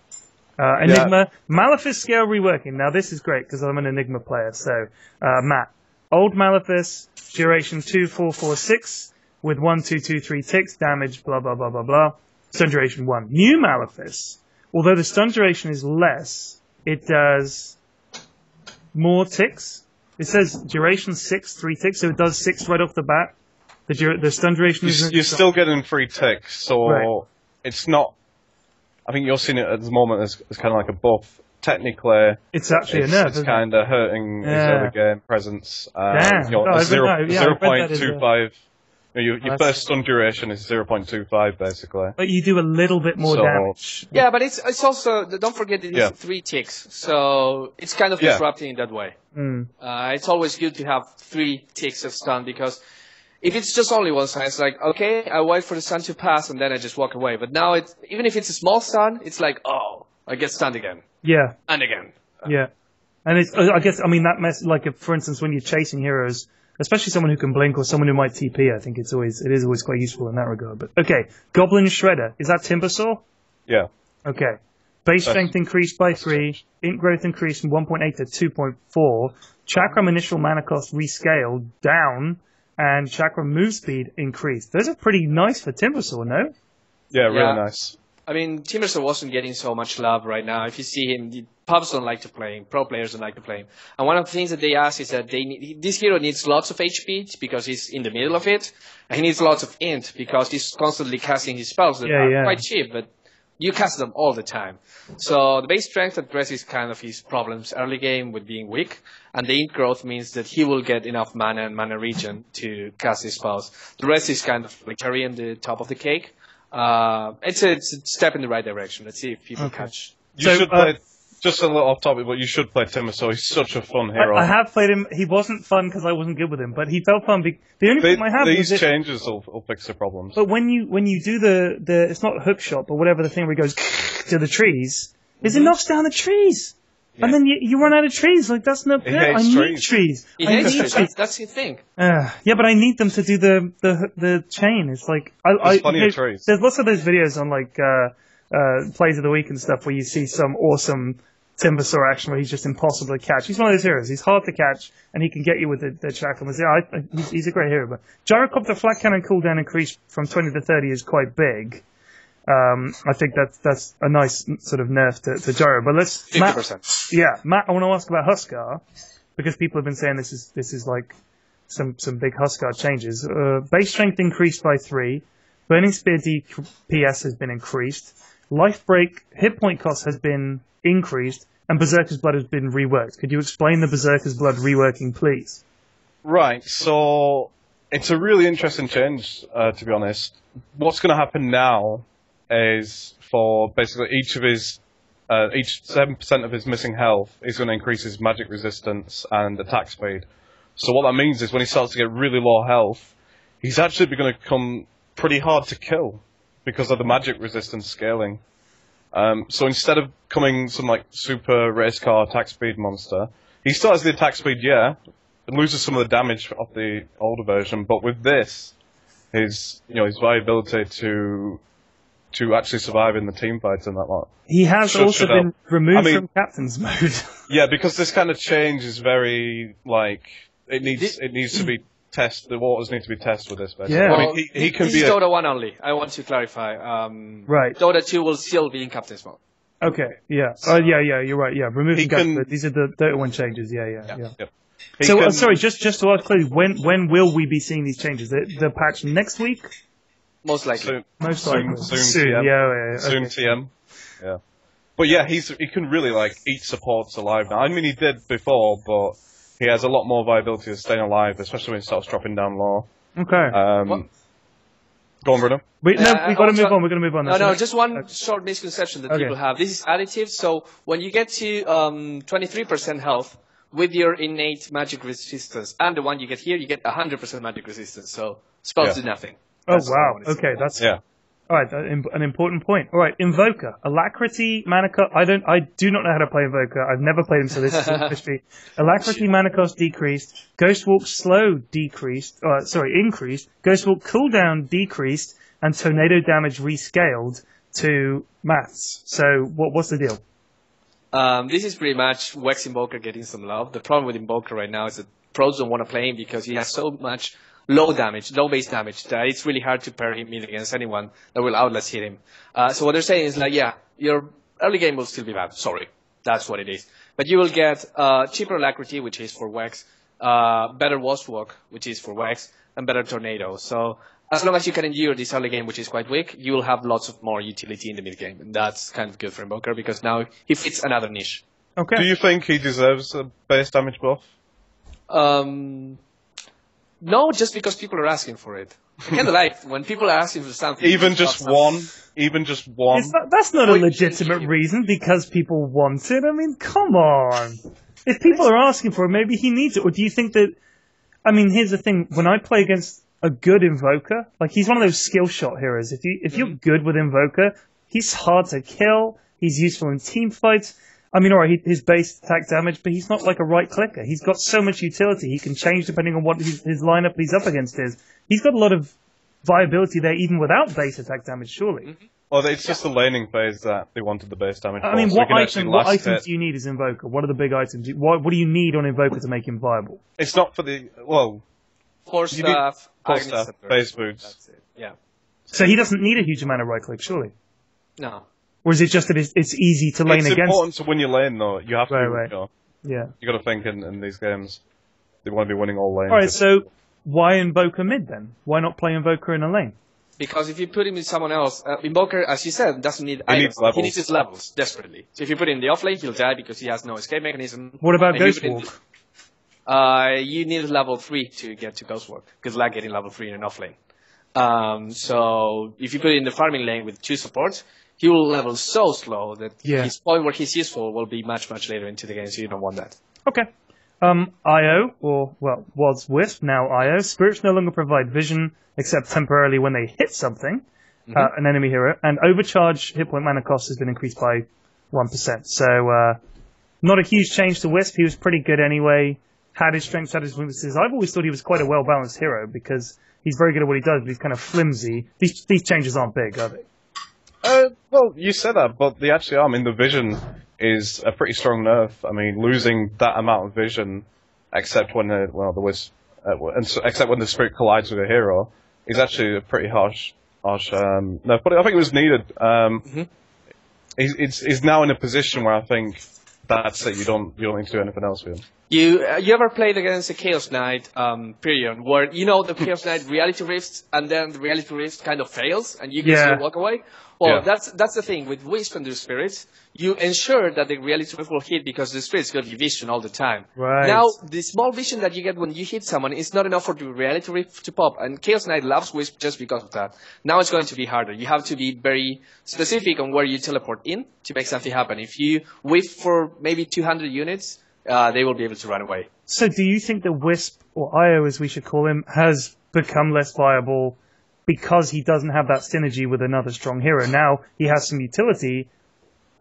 [SPEAKER 1] Enigma. Malefice scale reworking. Now, this is great because I'm an Enigma player. So, Matt. Old Malefice, duration 2446 with 1, 2, 2, 3 ticks, damage, blah, blah, blah, blah, blah. Stun duration 1. New Malefice. Although the stun duration is less, it does more ticks. It says duration 6, 3 ticks, so it does 6 right off the bat. The stun duration is...
[SPEAKER 3] You're still getting 3 ticks, so it's not... I think you're seeing it at the moment as kind of like a buff. Technically,
[SPEAKER 1] it's actually a nerf.
[SPEAKER 3] It's kind of hurting his early game presence.
[SPEAKER 1] Damn.
[SPEAKER 3] 0.25. Your first stun duration is 0.25, basically.
[SPEAKER 1] But you do a little bit more damage.
[SPEAKER 2] Yeah, but it's also, don't forget it is 3 ticks, so it's kind of disrupting in that way. It's always good to have 3 ticks of stun, because if it's just only one stun, it's like, okay, I wait for the stun to pass and then I just walk away. But now, even if it's a small stun, it's like, oh, I get stunned again.
[SPEAKER 1] Yeah.
[SPEAKER 2] And again.
[SPEAKER 1] Yeah. And it's, I guess, I mean, that like, for instance, when you're chasing heroes, especially someone who can blink or someone who might TP, I think it is always quite useful in that regard. But okay, Goblin Shredder, is that Timbersaw?
[SPEAKER 3] Yeah.
[SPEAKER 1] Okay. Base strength increased by 3, int growth increased from 1.8 to 2.4, Chakram initial mana cost rescaled down, and Chakram move speed increased. Those are pretty nice for Timbersaw, no?
[SPEAKER 3] Yeah, really nice.
[SPEAKER 2] I mean, Timbersaw wasn't getting so much love right now. If you see him, the pubs don't like to play him, pro players don't like to play him. And one of the things that they ask is that this hero needs lots of HP because he's in the middle of it, and he needs lots of int because he's constantly casting his spells that are quite cheap, but you cast them all the time. So the base strength addresses kind of his problems early game with being weak, and the int growth means that he will get enough mana and mana regen to cast his spells. The rest is kind of like cherry on the top of the cake. It's a step in the right direction. Let's see if people catch.
[SPEAKER 3] You should play Just a little off topic, but you should play Timbersaw. He's such a fun hero.
[SPEAKER 1] I have played him. He wasn't fun because I wasn't good with him, but he felt fun. The only problem I have is
[SPEAKER 3] these changes will fix the problems.
[SPEAKER 1] But when you do the it's not a hook shot, but whatever the thing where he goes to the trees, it knocks down the trees. Yeah. And then you run out of trees. Like, that's no good. I need trees.
[SPEAKER 2] He hates trees. That's his thing.
[SPEAKER 1] Yeah, but I need them to do the chain. It's like
[SPEAKER 3] there's plenty of trees.
[SPEAKER 1] There's lots of those videos on like plays of the week and stuff where you see some awesome Timbersaw action where he's just impossible to catch. He's one of those heroes. He's hard to catch, and he can get you with the shackles. Yeah, he's a great hero. But Gyrocopter flat cannon cooldown increase from 20 to 30 is quite big. I think that's a nice sort of nerf to Gyro. But let's
[SPEAKER 2] 50%.
[SPEAKER 1] Matt, I want to ask about Huskar because people have been saying this is like some big Huskar changes. Base strength increased by 3. Burning Spear DPS has been increased. Life break hit point cost has been increased, and Berserker's Blood has been reworked. Could you explain the Berserker's Blood reworking, please?
[SPEAKER 3] Right. So it's a really interesting change, to be honest. What's going to happen now is for basically each 7% of his missing health is going to increase his magic resistance and attack speed. So what that means is when he starts to get really low health, he's actually going to become pretty hard to kill because of the magic resistance scaling. So instead of coming some like super race car attack speed monster, he still has the attack speed, it loses some of the damage of the older version, but with this, his viability to actually survive in the team fights and that lot.
[SPEAKER 1] He has also been removed from captain's mode.
[SPEAKER 3] Yeah, because this kind of change is very like it needs to be tested. The waters need to be tested with this. Basically.
[SPEAKER 1] Yeah,
[SPEAKER 3] I mean, he can
[SPEAKER 2] this
[SPEAKER 3] be
[SPEAKER 2] is Dota 1 only. I want to clarify.
[SPEAKER 1] Right.
[SPEAKER 2] Dota 2 will still be in captain's mode.
[SPEAKER 1] Okay. Yeah. You're right. Yeah. Remove from captain's mode. These are the Dota 1 changes. Yeah.
[SPEAKER 3] Yep.
[SPEAKER 1] So sorry, just to ask clearly, when will we be seeing these changes? The patch next week?
[SPEAKER 2] Most likely.
[SPEAKER 3] Soon.
[SPEAKER 1] TM.
[SPEAKER 3] Yeah. Soon TM. Yeah. But yeah, he can really like eat supports alive now. I mean, he did before, but he has a lot more viability of staying alive, especially when he starts dropping down low.
[SPEAKER 1] Okay.
[SPEAKER 3] Go on, Bruno.
[SPEAKER 1] We've got to move on. We're going to move on.
[SPEAKER 2] No, just one short misconception that people have. This is additive, so when you get to 23% health with your innate magic resistance, and the one you get here, you get 100% magic resistance, so spells do nothing.
[SPEAKER 1] That's wow. Okay, that's...
[SPEAKER 3] Yeah.
[SPEAKER 1] All right, an important point. All right, Invoker, Alacrity, Mana Cost. I do not know how to play Invoker. I've never played him, so this is all history. Alacrity, Mana Cost decreased. Ghost Walk slow decreased. Increased. Ghost Walk cooldown decreased, and tornado damage rescaled to maths. So what's the deal?
[SPEAKER 2] This is pretty much Wex Invoker getting some love. The problem with Invoker right now is that pros don't want to play him because he has so much low base damage, that it's really hard to pair him in against anyone that will outlast hit him. So what they're saying is like, your early game will still be bad. Sorry. That's what it is. But you will get cheaper Alacrity, which is for Wex, better Wasp Walk, which is for Wex, and better Tornado. So as long as you can endure this early game, which is quite weak, you will have lots of more utility in the mid game. And that's kind of good for Invoker because now he fits another niche.
[SPEAKER 1] Okay.
[SPEAKER 3] Do you think he deserves a base damage buff?
[SPEAKER 2] No, just because people are asking for it. I kind of like when people are asking for something.
[SPEAKER 3] Even just one.
[SPEAKER 1] That's not a legitimate reason because people want it. I mean, come on. If people are asking for it, maybe he needs it. Or do you think that... I mean, here's the thing. When I play against a good Invoker, like he's one of those skill shot heroes. If you're good with Invoker, he's hard to kill. He's useful in team fights. I mean, alright, his base attack damage, but he's not like a right clicker. He's got so much utility. He can change depending on what his lineup he's up against is. He's got a lot of viability there even without base attack damage, surely.
[SPEAKER 2] Mm-hmm.
[SPEAKER 3] Well, it's just the laning phase that they wanted the base damage.
[SPEAKER 1] I mean, what items do you need as Invoker? What are the big items? What do you need on Invoker to make him viable?
[SPEAKER 3] It's not for the... Well...
[SPEAKER 2] Force Staff,
[SPEAKER 3] base boots.
[SPEAKER 2] That's it, yeah.
[SPEAKER 1] So he doesn't need a huge amount of right click, surely?
[SPEAKER 2] No.
[SPEAKER 1] Or is it just that it's easy to lane against?
[SPEAKER 3] It's important to win your lane, though. You have to,
[SPEAKER 1] right.
[SPEAKER 3] You got to think in these games. They want to be winning all lanes.
[SPEAKER 1] Alright, so why Invoker mid, then? Why not play Invoker in a lane?
[SPEAKER 2] Because if you put him with someone else, Invoker, as you said, doesn't need items. He needs his levels, desperately. So if you put him in the offlane, he'll die because he has no escape mechanism.
[SPEAKER 1] What about Ghost Walk?
[SPEAKER 2] You need level 3 to get to Ghost Walk. Good luck getting level 3 in an offlane. So if you put it in the farming lane with 2 supports, he will level so slow that
[SPEAKER 1] Yeah.
[SPEAKER 2] his point where he's useful will be much, much later into the game, so you don't want that.
[SPEAKER 1] Okay. IO, was Wisp, now IO. Spirits no longer provide vision, except temporarily when they hit something, an enemy hero. And overcharge hit point mana cost has been increased by 1%. So, not a huge change to Wisp. He was pretty good anyway. Had his strengths, had his weaknesses. I've always thought he was quite a well-balanced hero, because he's very good at what he does, but he's kind of flimsy. These changes aren't big, are they?
[SPEAKER 3] Well, you said that, but they actually are. I mean, the vision is a pretty strong nerf. I mean, losing that amount of vision, except when except when the spirit collides with a hero, is actually a pretty harsh nerf. But I think it was needed. He's now in a position where I think that's it. You don't need to do anything else with him.
[SPEAKER 2] You ever played against a Chaos Knight, Pyrion, where the Chaos Knight Reality Rift, and then the Reality Rift kind of fails, and you can still walk away? Well, that's the thing. With Wisp and the Spirits, you ensure that the Reality Rift will hit because the Spirits got you vision all the time.
[SPEAKER 1] Right.
[SPEAKER 2] Now, the small vision that you get when you hit someone is not enough for the Reality Rift to pop, and Chaos Knight loves Wisp just because of that. Now it's going to be harder. You have to be very specific on where you teleport in to make something happen. If you whiff for maybe 200 units, they will be able to run away.
[SPEAKER 1] So do you think the Wisp, or IO as we should call him, has become less viable because he doesn't have that synergy with another strong hero? Now he has some utility,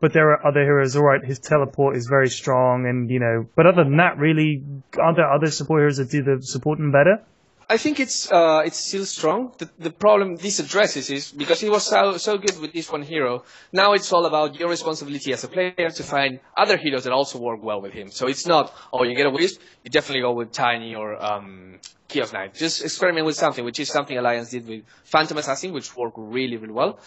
[SPEAKER 1] but there are other heroes, alright, his teleport is very strong, and but other than that, really, are there other support heroes that do the supporting better?
[SPEAKER 2] I think it's still strong. The problem this addresses is because he was so good with this one hero. Now it's all about your responsibility as a player to find other heroes that also work well with him. So it's not, you get a Wisp, you definitely go with Tiny or Chaos Knight. Just experiment with something, which is something Alliance did with Phantom Assassin, which worked really, really well.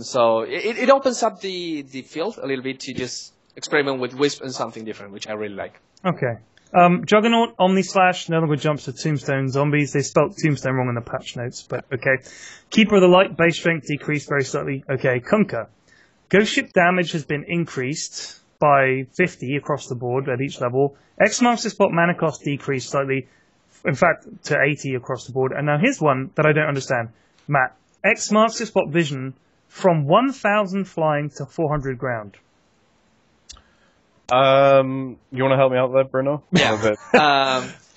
[SPEAKER 2] So it opens up the field a little bit to just experiment with Wisp and something different, which I really like.
[SPEAKER 1] Okay. Juggernaut, Omni-Slash, no longer jumps to Tombstone Zombies. They spelt Tombstone wrong in the patch notes, but okay. Keeper of the Light, base strength decreased very slightly. Okay, Kunkka. Ghost ship damage has been increased by 50 across the board at each level. X marks the spot mana cost decreased slightly, in fact, to 80 across the board. And now here's one that I don't understand. Matt, X marks the spot vision from 1,000 flying to 400 ground.
[SPEAKER 3] You want to help me out there, Bruno?
[SPEAKER 2] Yeah.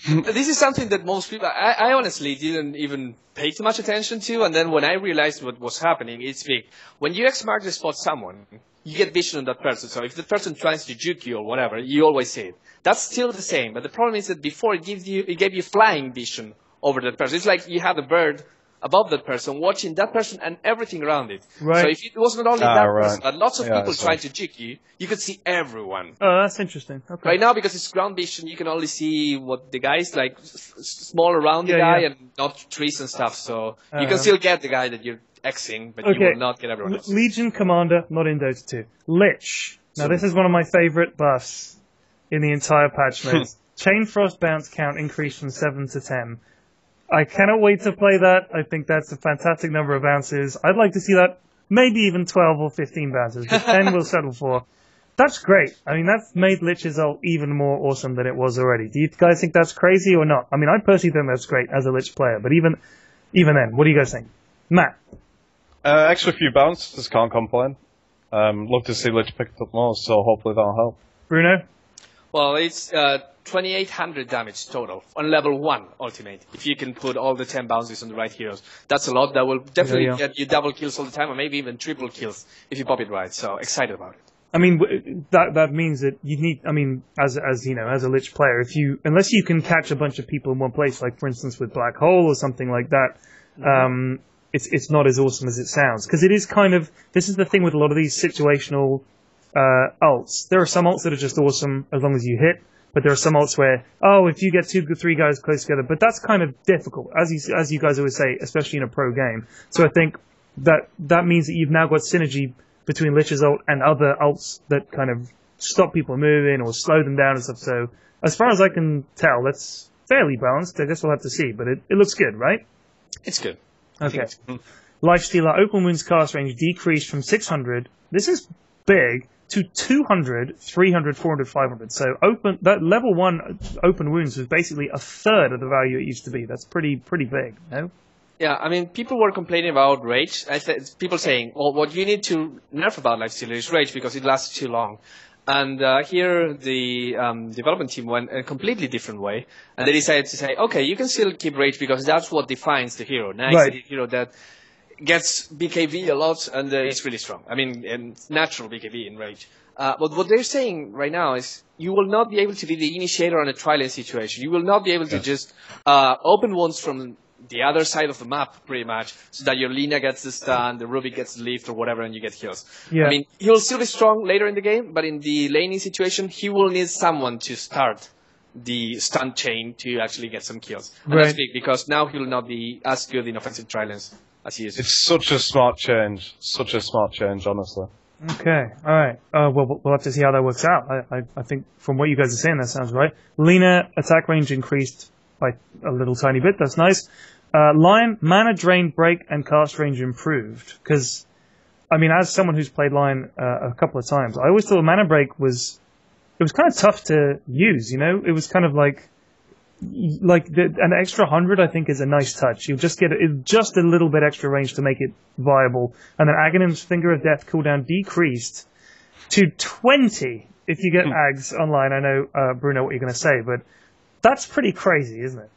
[SPEAKER 2] This is something that most people, I honestly didn't even pay too much attention to, and then when I realized what was happening, it's big. When you X mark the spot someone, you get vision on that person. So if the person tries to juke you or whatever, you always see it. That's still the same, but the problem is that before it gave you flying vision over that person. It's like you had a bird above that person, watching that person and everything around it. Right. So if it was not only that person, but lots of people trying to juke you, you could see everyone.
[SPEAKER 1] Oh, that's interesting. Okay.
[SPEAKER 2] Right now, because it's ground vision, you can only see what the guy is like, small around the guy and not trees and stuff. So you can still get the guy that you're Xing, but you will not get everyone else.
[SPEAKER 1] Legion Commander, not in Dota 2. Lich. Now, this is one of my favorite buffs in the entire patch notes. Chain Frost bounce count increased from 7 to 10. I cannot wait to play that. I think that's a fantastic number of bounces. I'd like to see that maybe even 12 or 15 bounces, but 10 we'll settle for. That's great. I mean, that's made Lich's ult even more awesome than it was already. Do you guys think that's crazy or not? I mean, I personally think that's great as a Lich player, but even then, what do you guys think? Matt?
[SPEAKER 3] Extra few bounces, can't complain. Love to see Lich picked up more, so hopefully that'll help.
[SPEAKER 1] Bruno?
[SPEAKER 2] Well, it's 2,800 damage total on level 1 ultimate. If you can put all the 10 bounces on the right heroes, that's a lot. That will definitely get you double kills all the time, or maybe even triple kills if you pop it right. So excited about it.
[SPEAKER 1] I mean, that means that you need. I mean, as you know, as a Lich player, unless you can catch a bunch of people in one place, like for instance with Black Hole or something like that, it's not as awesome as it sounds, because it is kind of. This is the thing with a lot of these situational ults. There are some ults that are just awesome as long as you hit, but there are some ults where, if you get 2 or 3 guys close together, but that's kind of difficult, as you guys always say, especially in a pro game. So I think that means that you've now got synergy between Lich's ult and other ults that kind of stop people moving or slow them down and stuff. So as far as I can tell, that's fairly balanced. I guess we'll have to see, but it looks good, right?
[SPEAKER 2] It's good.
[SPEAKER 1] Okay. Lifestealer, open wounds cast range decreased from 600. This is big. To 200, 300, 400, 500. So that level 1 open wounds was basically a third of the value it used to be. That's pretty big, no?
[SPEAKER 2] Yeah, I mean, people were complaining about Rage. People saying, well, what you need to nerf about Lifestealer is Rage because it lasts too long. And here the development team went a completely different way. And they decided to say, okay, you can still keep Rage because that's what defines the hero. Nice right. Hero that gets BKB a lot and is really strong. I mean, and natural BKB in Rage. But what they're saying right now is you will not be able to be the initiator on a trial situation. You will not be able to just open wounds from the other side of the map, pretty much, so that your Lina gets the stun, the Ruby gets the lift or whatever, and you get heals. Yeah. I mean, he will still be strong later in the game, but in the laning situation, he will need someone to start the stun chain to actually get some kills. And that's big, because now he will not be as good in offensive trialings as he is.
[SPEAKER 3] It's such a smart change, honestly.
[SPEAKER 1] Okay, alright. Well, we'll have to see how that works out. I think from what you guys are saying, that sounds right. Lina, attack range increased by a little tiny bit, that's nice. Lion, mana drain, break, and cast range improved. Because, I mean, as someone who's played Lion a couple of times, I always thought mana break was kind of tough to use, you know? It was kind of like an extra 100, I think, is a nice touch. You just get just a little bit extra range to make it viable. And then Aghanim's Finger of Death cooldown decreased to 20 if you get Ags online. I know, Bruno, what you're going to say, but that's pretty crazy, isn't it?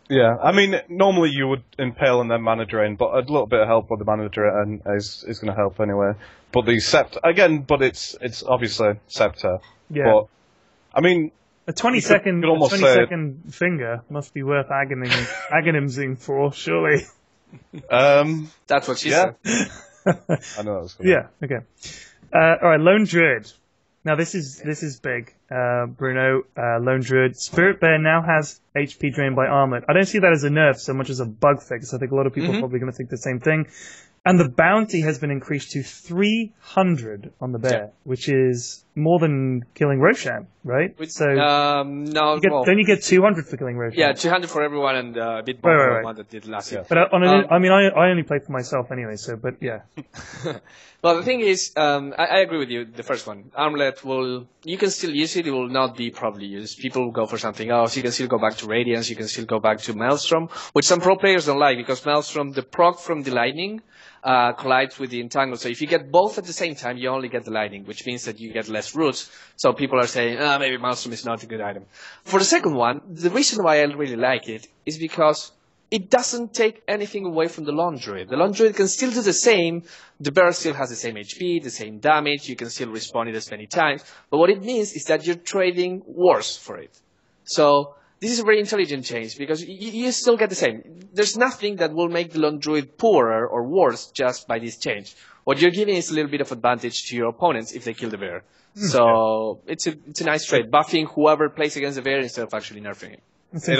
[SPEAKER 3] Yeah, I mean, normally you would impale and then mana drain, but a little bit of help with the mana drain is going to help anyway. But the Scepter, again, but it's obviously Scepter. Yeah. But, I mean,
[SPEAKER 1] a 20-second finger must be worth Aghanimsing for, surely.
[SPEAKER 2] That's what she said.
[SPEAKER 3] I know that was cool.
[SPEAKER 1] Yeah, okay. Alright, Lone Druid. Now this is big, Bruno. Lone Druid. Spirit Bear now has HP drained by Armored. I don't see that as a nerf so much as a bug fix. I think a lot of people are probably going to think the same thing. And the bounty has been increased to 300 on the bear, which is more than killing Roshan, right? So
[SPEAKER 2] no,
[SPEAKER 1] don't you get 200 for killing Roshan?
[SPEAKER 2] Yeah, 200 for everyone and a bit more for the one that did last year.
[SPEAKER 1] But I mean, I only play for myself anyway, so, but yeah.
[SPEAKER 2] Well, the thing is, I agree with you, the first one. Armlet you can still use it, it will not be properly used. People will go for something else. You can still go back to Radiance, you can still go back to Maelstrom, which some pro players don't like, because Maelstrom, the proc from the lightning, collides with the entangle. So if you get both at the same time, you only get the lightning, which means that you get less roots. So people are saying, maybe Maelstrom is not a good item. For the second one, the reason why I really like it is because it doesn't take anything away from the Lone Druid. The Lone Druid can still do the same. The bear still has the same HP, the same damage. You can still respawn it as many times. But what it means is that you're trading wars for it. So this is a very intelligent change because you still get the same. There's nothing that will make the Lone Druid poorer or worse just by this change. What you're giving is a little bit of advantage to your opponents if they kill the bear. So it's a nice trade, buffing whoever plays against the bear instead of actually nerfing it.
[SPEAKER 3] It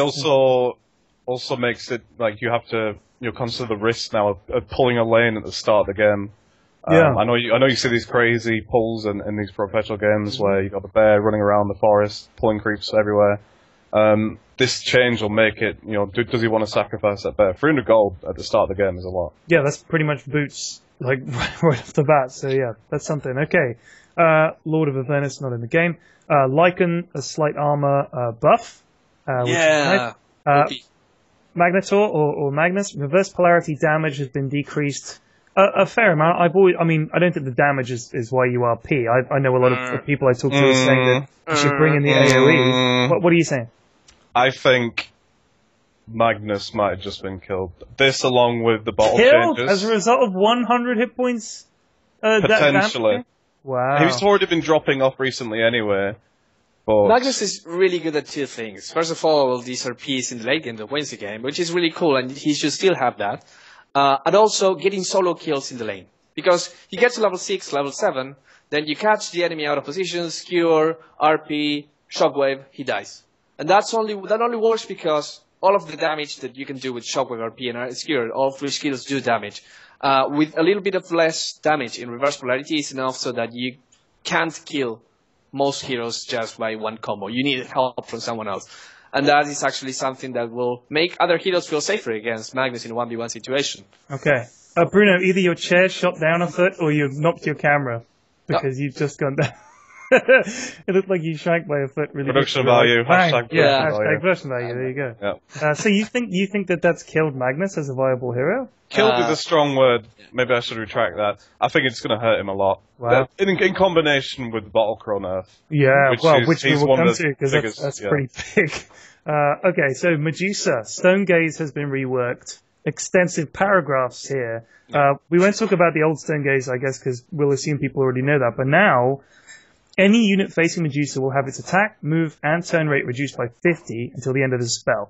[SPEAKER 3] also makes it like you have to consider the risk now of pulling a lane at the start of the game. I know you see these crazy pulls in these professional games where you got the bear running around the forest, pulling creeps everywhere. This change will make it, does he want to sacrifice that bear? 300 gold at the start of the game is a lot.
[SPEAKER 1] Yeah, that's pretty much boots, like, right off the bat, so yeah, that's something. Okay, Lord of Avernus, not in the game. Lycan, a slight armor buff. Magnetor, or Magnus, reverse polarity damage has been decreased a fair amount. I don't think the damage is why you are P. I know a lot of people I talk to are saying that you should bring in the AoE. What are you saying?
[SPEAKER 3] I think Magnus might have just been killed. This, along with the bottle changes,
[SPEAKER 1] as a result of 100 hit points.
[SPEAKER 3] Potentially.
[SPEAKER 1] Wow.
[SPEAKER 3] He's already been dropping off recently anyway. But
[SPEAKER 2] Magnus is really good at two things. First of all, these are Ps in the late game that wins the game, which is really cool, and he should still have that. And also getting solo kills in the lane. Because you get to level 6, level 7, then you catch the enemy out of position, skewer, RP, shockwave, he dies. And that only works because all of the damage that you can do with shockwave, RP, and skewer, all three skills do damage. With a little bit of less damage in reverse polarity is enough so that you can't kill most heroes just by one combo. You need help from someone else. And that is actually something that will make other heroes feel safer against Magnus in a 1v1 situation.
[SPEAKER 1] Okay. Bruno, either your chair shot down a foot or you've knocked your camera because you've just gone down. It looked like you shanked by a foot. Really
[SPEAKER 3] Production value. Hashtag
[SPEAKER 1] production value. There you go.
[SPEAKER 3] Yeah.
[SPEAKER 1] So you think that that's killed Magnus as a viable hero?
[SPEAKER 3] Killed is a strong word. Maybe I should retract that. I think it's going to hurt him a lot.
[SPEAKER 1] Wow.
[SPEAKER 3] In combination with Bottle Crow nerf.
[SPEAKER 1] Yeah, which we will come to, because
[SPEAKER 3] biggest,
[SPEAKER 1] that's pretty big. Okay, so Medusa. Stone Gaze has been reworked. Extensive paragraphs here. We won't talk about the old Stone Gaze, I guess, because we'll assume people already know that. But now, any unit facing Medusa will have its attack, move, and turn rate reduced by 50 until the end of the spell.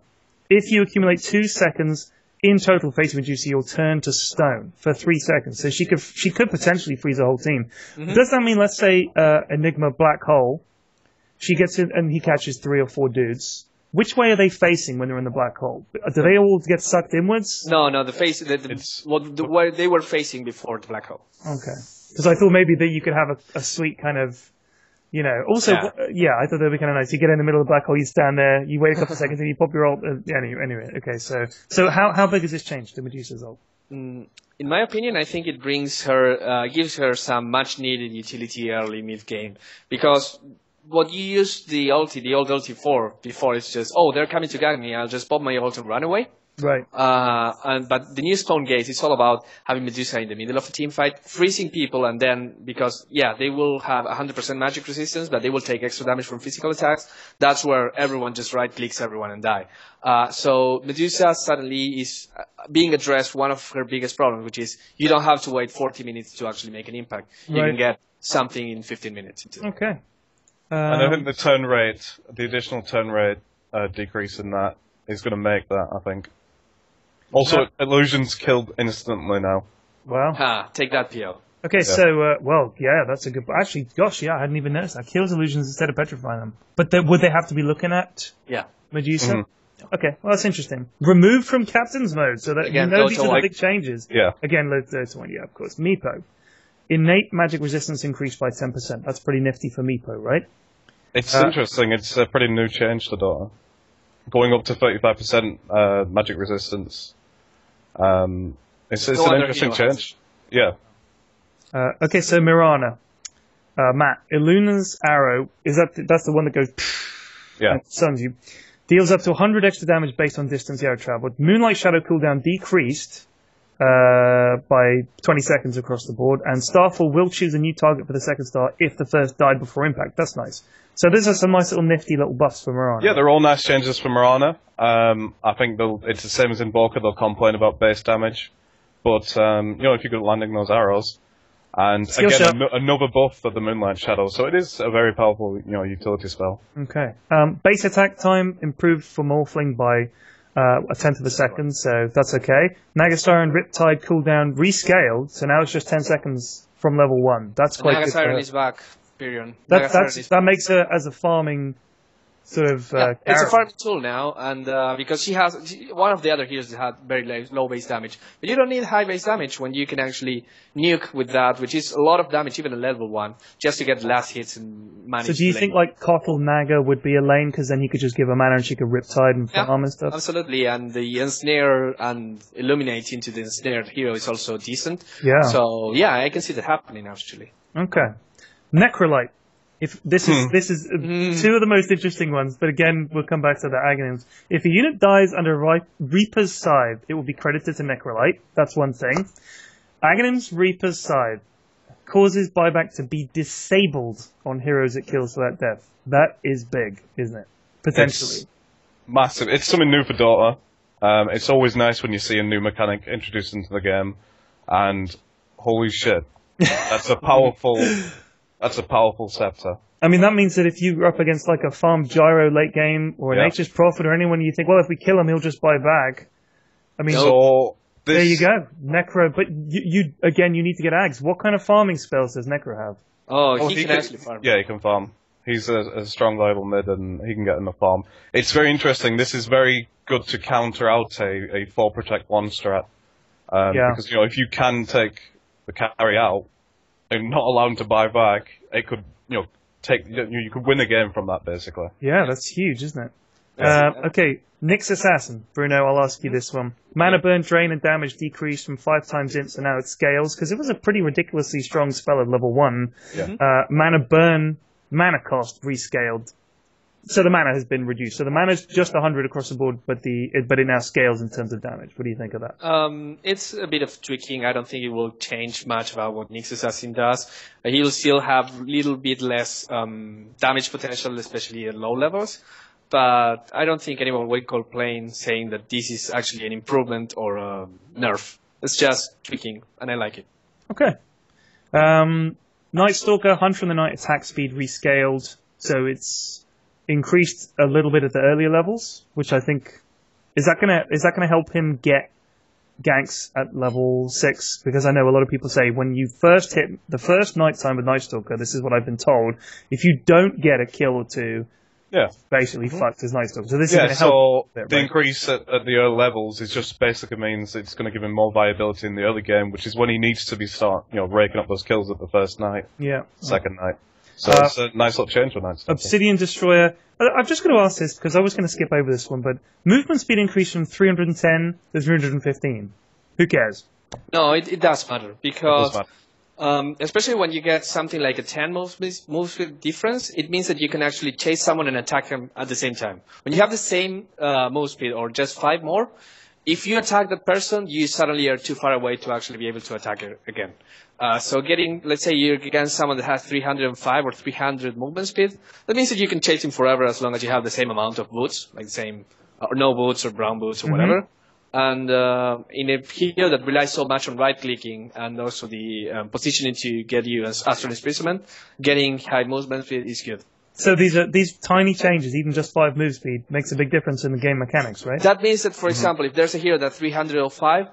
[SPEAKER 1] If you accumulate 2 seconds in total facing Medusa, you'll turn to stone for 3 seconds. So she could potentially freeze a whole team. Mm-hmm. Does that mean, let's say, Enigma Black Hole, she gets in and he catches 3 or 4 dudes? Which way are they facing when they're in the black hole? Do they all get sucked inwards?
[SPEAKER 2] No, the way they were facing before the black hole.
[SPEAKER 1] Okay. Because I thought maybe that you could have a sweet kind of, also, I thought that would be kind of nice. You get in the middle of the black hole, you stand there, you wait a couple of seconds, and you pop your ult. Anyway, okay, so how big has this changed, the Medusa's ult?
[SPEAKER 2] In my opinion, I think it gives her some much-needed utility early mid-game. Because what you use the old ulti for before is just, they're coming to gang me, I'll just pop my ult and run away.
[SPEAKER 1] Right.
[SPEAKER 2] But the new Stone Gaze is all about having Medusa in the middle of a team fight, freezing people, and then, because, they will have 100% magic resistance, but they will take extra damage from physical attacks. That's where everyone just right-clicks everyone and die. So Medusa suddenly is being addressed one of her biggest problems, which is you don't have to wait 40 minutes to actually make an impact. You can get something in 15 minutes.
[SPEAKER 1] Okay.
[SPEAKER 3] And I think the additional turn rate decrease in that is going to make that, I think. Also, illusions killed instantly now.
[SPEAKER 1] Wow.
[SPEAKER 2] Take that, PO.
[SPEAKER 1] Okay, so, that's a good... Actually, I hadn't even noticed that. Kills illusions instead of petrifying them. But would they have to be looking at Medusa? Mm-hmm. Okay, well, that's interesting. Removed from Captain's Mode, so that these are the big changes.
[SPEAKER 3] Yeah.
[SPEAKER 1] Again, Dota 1, of course. Meepo. Innate magic resistance increased by 10%. That's pretty nifty for Meepo, right?
[SPEAKER 3] It's interesting. It's a pretty new change to Dota. Going up to 35% magic resistance. It's an interesting change. Yeah.
[SPEAKER 1] Okay, so Mirana. Matt, Iluna's arrow, that's the one that goes and stuns you. Deals up to 100 extra damage based on distance the arrow traveled. Moonlight Shadow cooldown decreased by 20 seconds across the board, and Starfall will choose a new target for the second star if the first died before impact. That's nice. So these are some nice little nifty little buffs for Mirana.
[SPEAKER 3] Yeah, they're all nice changes for Mirana. I think it's the same as Invoker. They'll complain about base damage, but if you're good at landing those arrows, and again another buff for the Moonlight Shadow, so it is a very powerful utility spell. Okay.
[SPEAKER 1] Base attack time improved for Morphling by a tenth of a second, so that's okay. Nagastar and Riptide cooldown rescaled, so now it's just 10 seconds from level 1. That's quite good.
[SPEAKER 2] Nagastar is back, Pyrion.
[SPEAKER 1] That makes her as a farming sort of
[SPEAKER 2] it's a farming tool now, and because she has one of the other heroes that had very low base damage, but you don't need high base damage when you can actually nuke with that, which is a lot of damage even at level 1, just to get the last hits and manage.
[SPEAKER 1] So do you think like Kotl Naga would be a lane, because then he could just give a mana and she could Riptide and farm and stuff?
[SPEAKER 2] Absolutely, and the Ensnare and Illuminate into the Ensnared hero is also decent.
[SPEAKER 1] Yeah.
[SPEAKER 2] So I can see that happening actually.
[SPEAKER 1] Okay. Necrolite. If this is two of the most interesting ones, but again, we'll come back to the Aghanims. If a unit dies under Reaper's Scythe, it will be credited to Necrolite. That's one thing. Aghanims Reaper's Scythe causes buyback to be disabled on heroes it kills for that death. That is big, isn't it? Potentially.
[SPEAKER 3] It's massive. It's something new for Dota. It's always nice when you see a new mechanic introduced into the game, and holy shit, that's a powerful... That's a powerful scepter.
[SPEAKER 1] I mean, that means that if you're up against like a farm Gyro late game or a Nature's Prophet or anyone, you think, well, if we kill him, he'll just buy back. I mean, there you go. Necro, but you need to get Ags. What kind of farming spells does Necro have?
[SPEAKER 2] He can actually farm.
[SPEAKER 3] Yeah, he can farm. He's a strong viable mid and he can get in the farm. It's very interesting. This is very good to counter out a 4 protect 1 strat. Because, if you can take the carry out, and not allow him to buy back, it could, you could win a game from that, basically.
[SPEAKER 1] Yeah, that's huge, isn't it? Okay, Nyx Assassin. Bruno, I'll ask you this one. Mana burn, drain, and damage decreased from 5 times int, so now it scales, because it was a pretty ridiculously strong spell at level 1.
[SPEAKER 3] Yeah.
[SPEAKER 1] Mana burn mana cost rescaled. So the mana has been reduced. So the mana's just 100 across the board, but it now scales in terms of damage. What do you think of that?
[SPEAKER 2] It's a bit of tweaking. I don't think it will change much about what Nyx Assassin does. He'll still have a little bit less damage potential, especially at low levels. But I don't think anyone will complain saying that this is actually an improvement or a nerf. It's just tweaking, and I like it.
[SPEAKER 1] Okay. Night Stalker, Hunter in the Night attack speed rescaled. So it's increased a little bit at the earlier levels, which I think is that gonna help him get ganks at level 6? Because I know a lot of people say when you first hit the first night time with Night Stalker, this is what I've been told, if you don't get a kill or two, basically fucked as Night Stalker. So this is gonna help.
[SPEAKER 3] So the increase at the early levels is just basically means it's going to give him more viability in the early game, which is when he needs to be raking up those kills at the first night, second night. So it's a nice little change for Night Stalker.
[SPEAKER 1] Obsidian Destroyer. I'm just going to ask this because I was going to skip over this one, but movement speed increase from 310 to 315. Who cares?
[SPEAKER 2] No, it does matter because, especially when you get something like a 10 move speed difference, it means that you can actually chase someone and attack them at the same time. When you have the same move speed or just 5 more, if you attack that person, you suddenly are too far away to actually be able to attack her again. So let's say you're against someone that has 305 or 300 movement speed, that means that you can chase him forever as long as you have the same amount of boots, like the same, or no boots or brown boots or whatever. And in a hero that relies so much on right-clicking and also the positioning to get you as Astral Imprisonment, getting high movement speed is good.
[SPEAKER 1] So these tiny changes, even just 5 move speed, makes a big difference in the game mechanics, right?
[SPEAKER 2] That means that, for example, if there's a hero that's 305,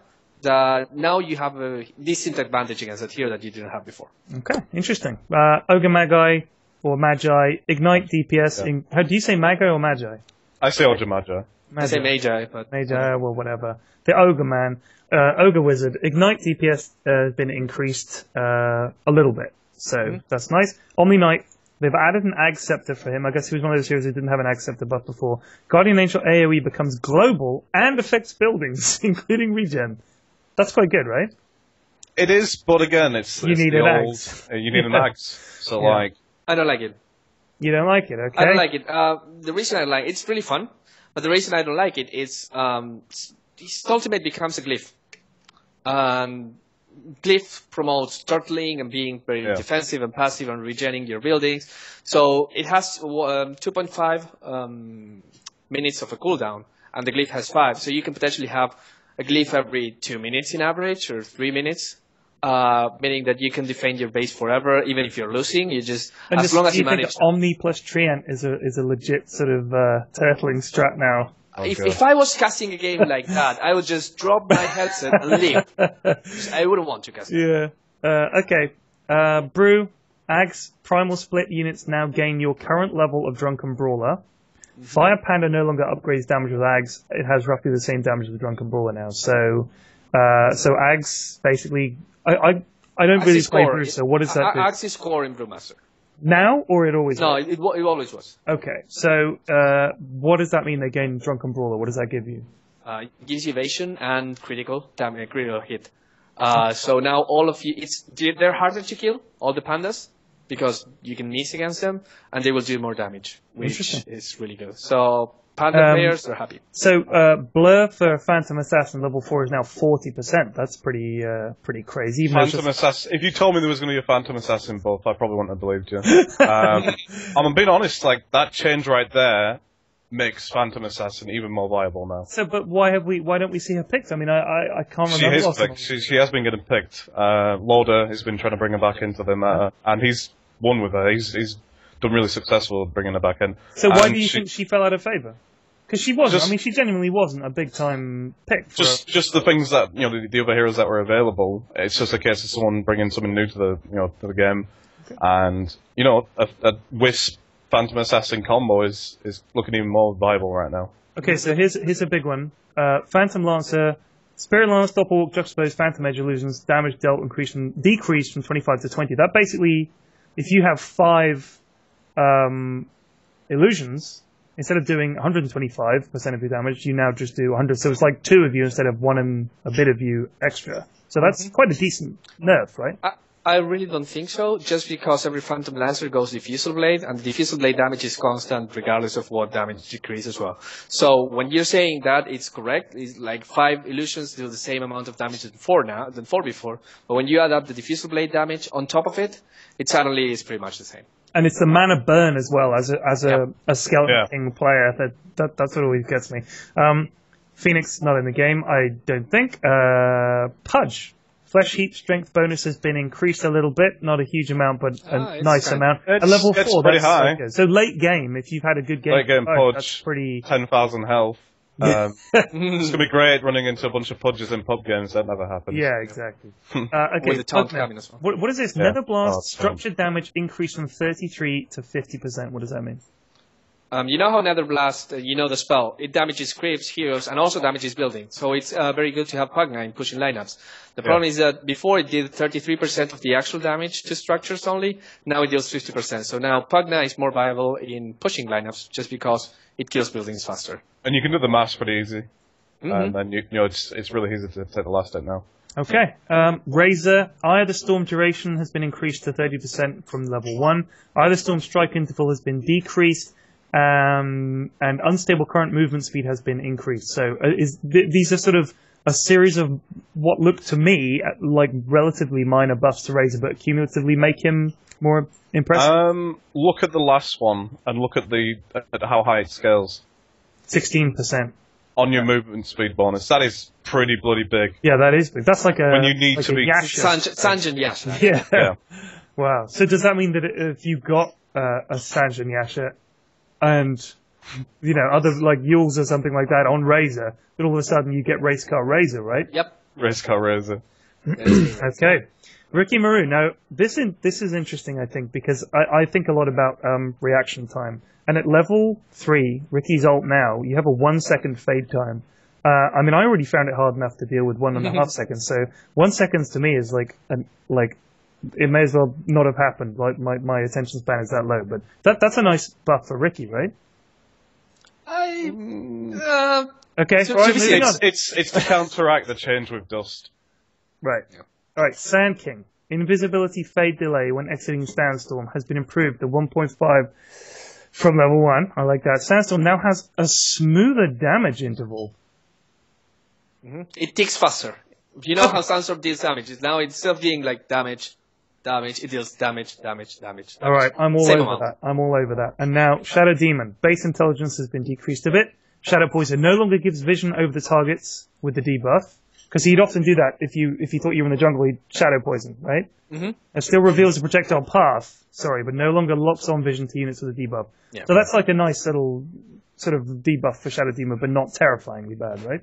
[SPEAKER 2] now you have a decent advantage against that hero that you didn't have before.
[SPEAKER 1] Okay, interesting. Ogre Magi or Magi, Ignite DPS. How do you say Magi or Magi?
[SPEAKER 3] I say Ogre Magi.
[SPEAKER 2] I say Magi, but
[SPEAKER 1] Magi, well, whatever. The Ogre Man, Ogre Wizard, Ignite DPS has been increased a little bit, so that's nice. Omni Knight. They've added an Ag Scepter for him. I guess he was one of those heroes who didn't have an Ag Scepter buff before. Guardian Angel AoE becomes global and affects buildings, including regen. That's quite good, right?
[SPEAKER 3] It is, but again,
[SPEAKER 1] you need an Axe.
[SPEAKER 3] You need an Axe. So,
[SPEAKER 2] I don't like it.
[SPEAKER 1] You don't like it, okay?
[SPEAKER 2] I don't like it. The reason I like it's really fun, but the reason I don't like it is his ultimate becomes a glyph. Glyph promotes turtling and being very defensive and passive and regenerating your buildings. So it has 2.5 minutes of a cooldown, and the glyph has 5. So you can potentially have a glyph every 2 minutes in average, or 3 minutes, meaning that you can defend your base forever, even if you're losing. As long as you manage.
[SPEAKER 1] Omni plus Treant is a legit sort of turtling strat now.
[SPEAKER 2] If I was casting a game like that, I would just drop my headset and leave. I wouldn't want to cast it.
[SPEAKER 1] Okay. Brew, Ags, Primal Split units now gain your current level of Drunken Brawler. Fire Panda no longer upgrades damage with Ags. It has roughly the same damage as the Drunken Brawler now. So Ags basically... I don't really play Brew, so what does that do?
[SPEAKER 2] Ags is core in Brewmaster.
[SPEAKER 1] Now, or it always
[SPEAKER 2] was?
[SPEAKER 1] No,
[SPEAKER 2] it always was.
[SPEAKER 1] Okay, so what does that mean they gain Drunken Brawler? What does that give you?
[SPEAKER 2] It gives you evasion and critical hit. So now all of you, they're harder to kill, all the pandas, because you can miss against them, and they will do more damage, which is really good. So panda players are happy.
[SPEAKER 1] So Blur for Phantom Assassin level 4 is now 40%. That's pretty crazy.
[SPEAKER 3] Phantom Assassin. If you told me there was going to be a Phantom Assassin buff, I probably wouldn't have believed you. I'm being honest. Like that change right there makes Phantom Assassin even more viable now.
[SPEAKER 1] So, but why don't we see her picked? I mean, I can't remember.
[SPEAKER 3] She is picked. She has been getting picked. Loader has been trying to bring her back into the meta, and he's won with her. He's done really successful bringing her back in.
[SPEAKER 1] So why do you think she fell out of favour? Because she wasn't. She genuinely wasn't a big time pick.
[SPEAKER 3] Just the things that the other heroes that were available. It's just a case of someone bringing something new to the game, and a Wisp Phantom Assassin combo is looking even more viable right now.
[SPEAKER 1] Okay, so here's a big one. Phantom Lancer, Spirit Lance, Doppelwalk, Juxtaposed, Phantom Edge Illusions, damage dealt decreased from 25 to 20. That basically, if you have 5 illusions, instead of doing 125% of your damage, you now just do 100. So it's like 2 of you instead of 1 and a bit of you extra. So that's quite a decent nerf, right?
[SPEAKER 2] I really don't think so, just because every Phantom Lancer goes Diffusal Blade, and the Diffusal Blade damage is constant regardless of what damage decrease as well. So when you're saying that, it's correct. It's like 5 illusions do the same amount of damage than 4 before. But when you add up the Diffusal Blade damage on top of it, it suddenly is pretty much the same.
[SPEAKER 1] And it's the mana burn as well as a Skeleton King player. That's what always gets me. Phoenix not in the game, I don't think. Pudge. Flesh heap strength bonus has been increased a little bit, not a huge amount, but a nice amount. At level 4,
[SPEAKER 3] pretty
[SPEAKER 1] that's
[SPEAKER 3] high.
[SPEAKER 1] Okay. So late game, if you've had a good game,
[SPEAKER 3] late game Pudge,
[SPEAKER 1] that's pretty
[SPEAKER 3] 10,000 health. It's gonna be great running into a bunch of Pudges in pub games. That never happens.
[SPEAKER 1] Yeah, exactly. Okay,
[SPEAKER 2] with the taunt coming as well.
[SPEAKER 1] What is this?
[SPEAKER 3] Yeah.
[SPEAKER 1] Netherblast structured damage increased from 33 to 50%. What does that mean?
[SPEAKER 2] You know how Netherblast, you know the spell, it damages creeps, heroes, and also damages buildings. So it's very good to have Pugna in pushing lineups. The problem is that before it did 33% of the actual damage to structures only, now it deals 50%. So now Pugna is more viable in pushing lineups just because it kills buildings faster.
[SPEAKER 3] And you can do the mass pretty easy. And then you know it's really easy to take the last step now.
[SPEAKER 1] Okay. Razor, Eye of the Storm duration has been increased to 30% from level 1. Eye of the Storm strike interval has been decreased. And unstable current movement speed has been increased. So these are sort of a series of what look to me like relatively minor buffs to Razor, but cumulatively make him more impressive.
[SPEAKER 3] Look at the last one and look at how high it scales.
[SPEAKER 1] 16%.
[SPEAKER 3] On your movement speed bonus. That is pretty bloody big.
[SPEAKER 1] Yeah, that is big. That's like a
[SPEAKER 3] when you need
[SPEAKER 1] like
[SPEAKER 3] to be
[SPEAKER 2] Sanjin Yasha.
[SPEAKER 1] Yeah. Wow. So does that mean that if you got a Sanjin Yasha and other like Yules or something like that on Razor, then all of a sudden you get Race Car Razor, right?
[SPEAKER 2] Yep.
[SPEAKER 3] Race Car Razor.
[SPEAKER 1] Okay. Ricky Maru. Now this is interesting, I think, because I think a lot about reaction time. And at level 3, Ricky's ult now, you have a 1 second fade time. I mean, I already found it hard enough to deal with 1.5 seconds. So 1 second to me is like it may as well not have happened. Like my attention span is that low, but that's a nice buff for Ricky, right? Okay, so
[SPEAKER 3] it's to counteract the change with dust.
[SPEAKER 1] Right. Yeah. All right, Sand King. Invisibility fade delay when exiting Sandstorm has been improved to 1.5 from level 1. I like that. Sandstorm now has a smoother damage interval.
[SPEAKER 2] It ticks faster. You know how Sandstorm deals damage. Now instead of being like damage, it deals damage.
[SPEAKER 1] All right, I'm all over that. And now Shadow Demon. Base intelligence has been decreased a bit. Shadow Poison no longer gives vision over the targets with the debuff. Because he'd often do that if you thought you were in the jungle, he'd Shadow Poison, right? It still reveals a projectile path, but no longer locks on vision to units with a debuff. Yeah. So that's like a nice little sort of debuff for Shadow Demon, but not terrifyingly bad, right?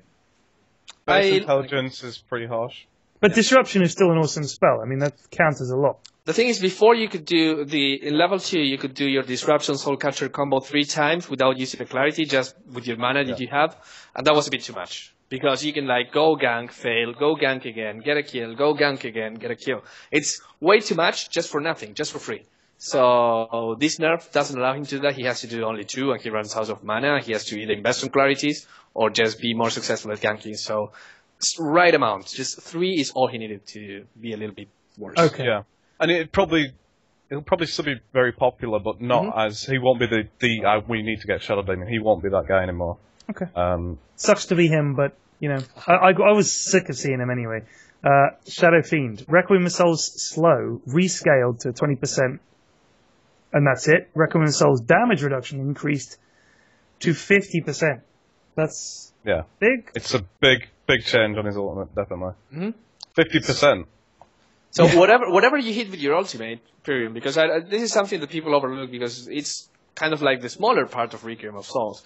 [SPEAKER 3] Base intelligence is pretty harsh.
[SPEAKER 1] But Disruption is still an awesome spell. I mean, that counts as a lot.
[SPEAKER 2] The thing is, before you could do in level 2, you could do your Disruption Soul Catcher combo 3 times without using the Clarity, just with your mana that you have. And that was a bit too much. Because you can go gank, fail, go gank again, get a kill, go gank again, get a kill. It's way too much just for nothing, just for free. So this nerf doesn't allow him to do that. He has to do only 2 and he runs out of mana. He has to either invest in clarities or just be more successful at ganking. So right amount. Just 3 is all he needed to be a little bit worse.
[SPEAKER 3] Okay. Yeah. And it'll probably still be very popular, but not as he won't be we need to get Shadow Demon. He won't be that guy anymore.
[SPEAKER 1] Okay. Sucks to be him, but I was sick of seeing him anyway. Shadow Fiend. Requiem of Souls slow, rescaled to 20%, and that's it. Requiem of Souls damage reduction increased to 50%. That's big.
[SPEAKER 3] It's a big change on his ultimate, definitely. 50%.
[SPEAKER 2] So whatever you hit with your ultimate, Pyrion, because this is something that people overlook because it's kind of like the smaller part of Requiem of Souls.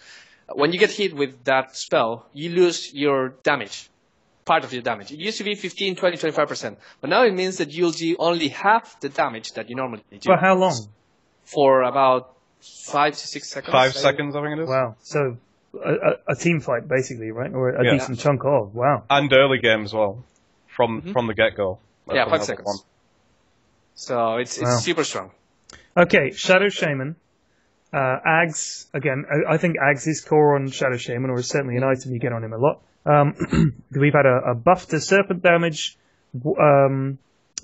[SPEAKER 2] When you get hit with that spell, you lose your damage, part of your damage. It used to be 15, 20, 25%. But now it means that you'll do only half the damage that you normally do.
[SPEAKER 1] For how long?
[SPEAKER 2] For about 5 to 6 seconds.
[SPEAKER 3] 5 seconds, I think it is.
[SPEAKER 1] Wow. So a team fight, basically, right? Or a decent chunk of. Wow.
[SPEAKER 3] And early game as well, from the get-go.
[SPEAKER 2] Yeah, 5 seconds. So it's super strong.
[SPEAKER 1] Okay, Shadow Shaman. Ags, again, I think Ags is core on Shadow Shaman, or is certainly an item you get on him a lot. We've had a buff to serpent damage,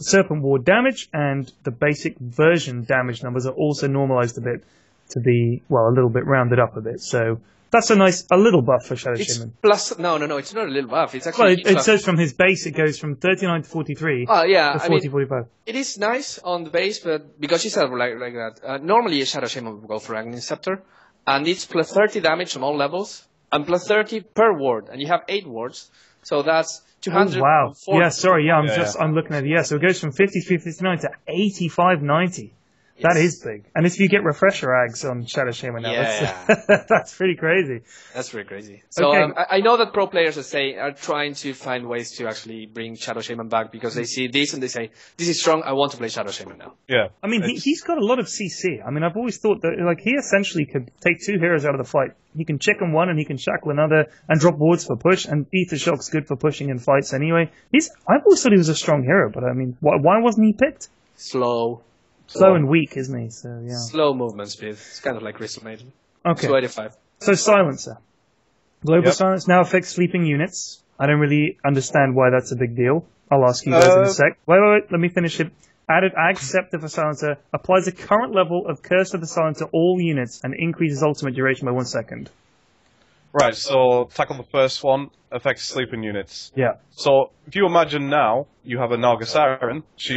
[SPEAKER 1] Serpent Ward damage and the basic version damage numbers are also normalized a bit to be, well, a little bit rounded up a bit. So that's a little buff for Shadow Shaman.
[SPEAKER 2] Plus, no, it's not a little buff. It's actually.
[SPEAKER 1] Well, it says from his base it goes from 39 to 43 to 40, 45.
[SPEAKER 2] It is nice on the base, but because you said like that, normally a Shadow Shaman would go for Agni Scepter, and it's plus 30 damage on all levels, and plus 30 per ward, and you have 8 wards, so that's 200.
[SPEAKER 1] Oh, wow. Yeah, sorry, I'm looking at it. Yeah, so it goes from 53, 59 to 85, 90. That is big. And if you get refresher ags on Shadow Shaman now, that's pretty crazy.
[SPEAKER 2] That's pretty crazy. So I know that pro players are trying to find ways to actually bring Shadow Shaman back because they see this and they say, this is strong, I want to play Shadow Shaman now.
[SPEAKER 3] Yeah.
[SPEAKER 1] I mean, he's got a lot of CC. I mean, I've always thought that like he essentially could take 2 heroes out of the fight. He can chicken one and he can shackle another and drop wards for push, and Ether Shock's good for pushing in fights anyway. I've always thought he was a strong hero, but I mean, why wasn't he picked? Slow and weak, isn't he? So yeah.
[SPEAKER 2] Slow movement speed. It's kind of like Crystal Maiden.
[SPEAKER 1] Okay.
[SPEAKER 2] So 85.
[SPEAKER 1] So Silencer. Global Silence now affects sleeping units. I don't really understand why that's a big deal. I'll ask you guys in a sec. Wait. Let me finish it. Added Ag Scepter for Silencer. Applies a current level of Curse of the Silence to all units and increases ultimate duration by 1 second.
[SPEAKER 3] Right, so tackle the first one. Affects sleeping units.
[SPEAKER 1] Yeah.
[SPEAKER 3] So if you imagine now, you have a Naga Siren. She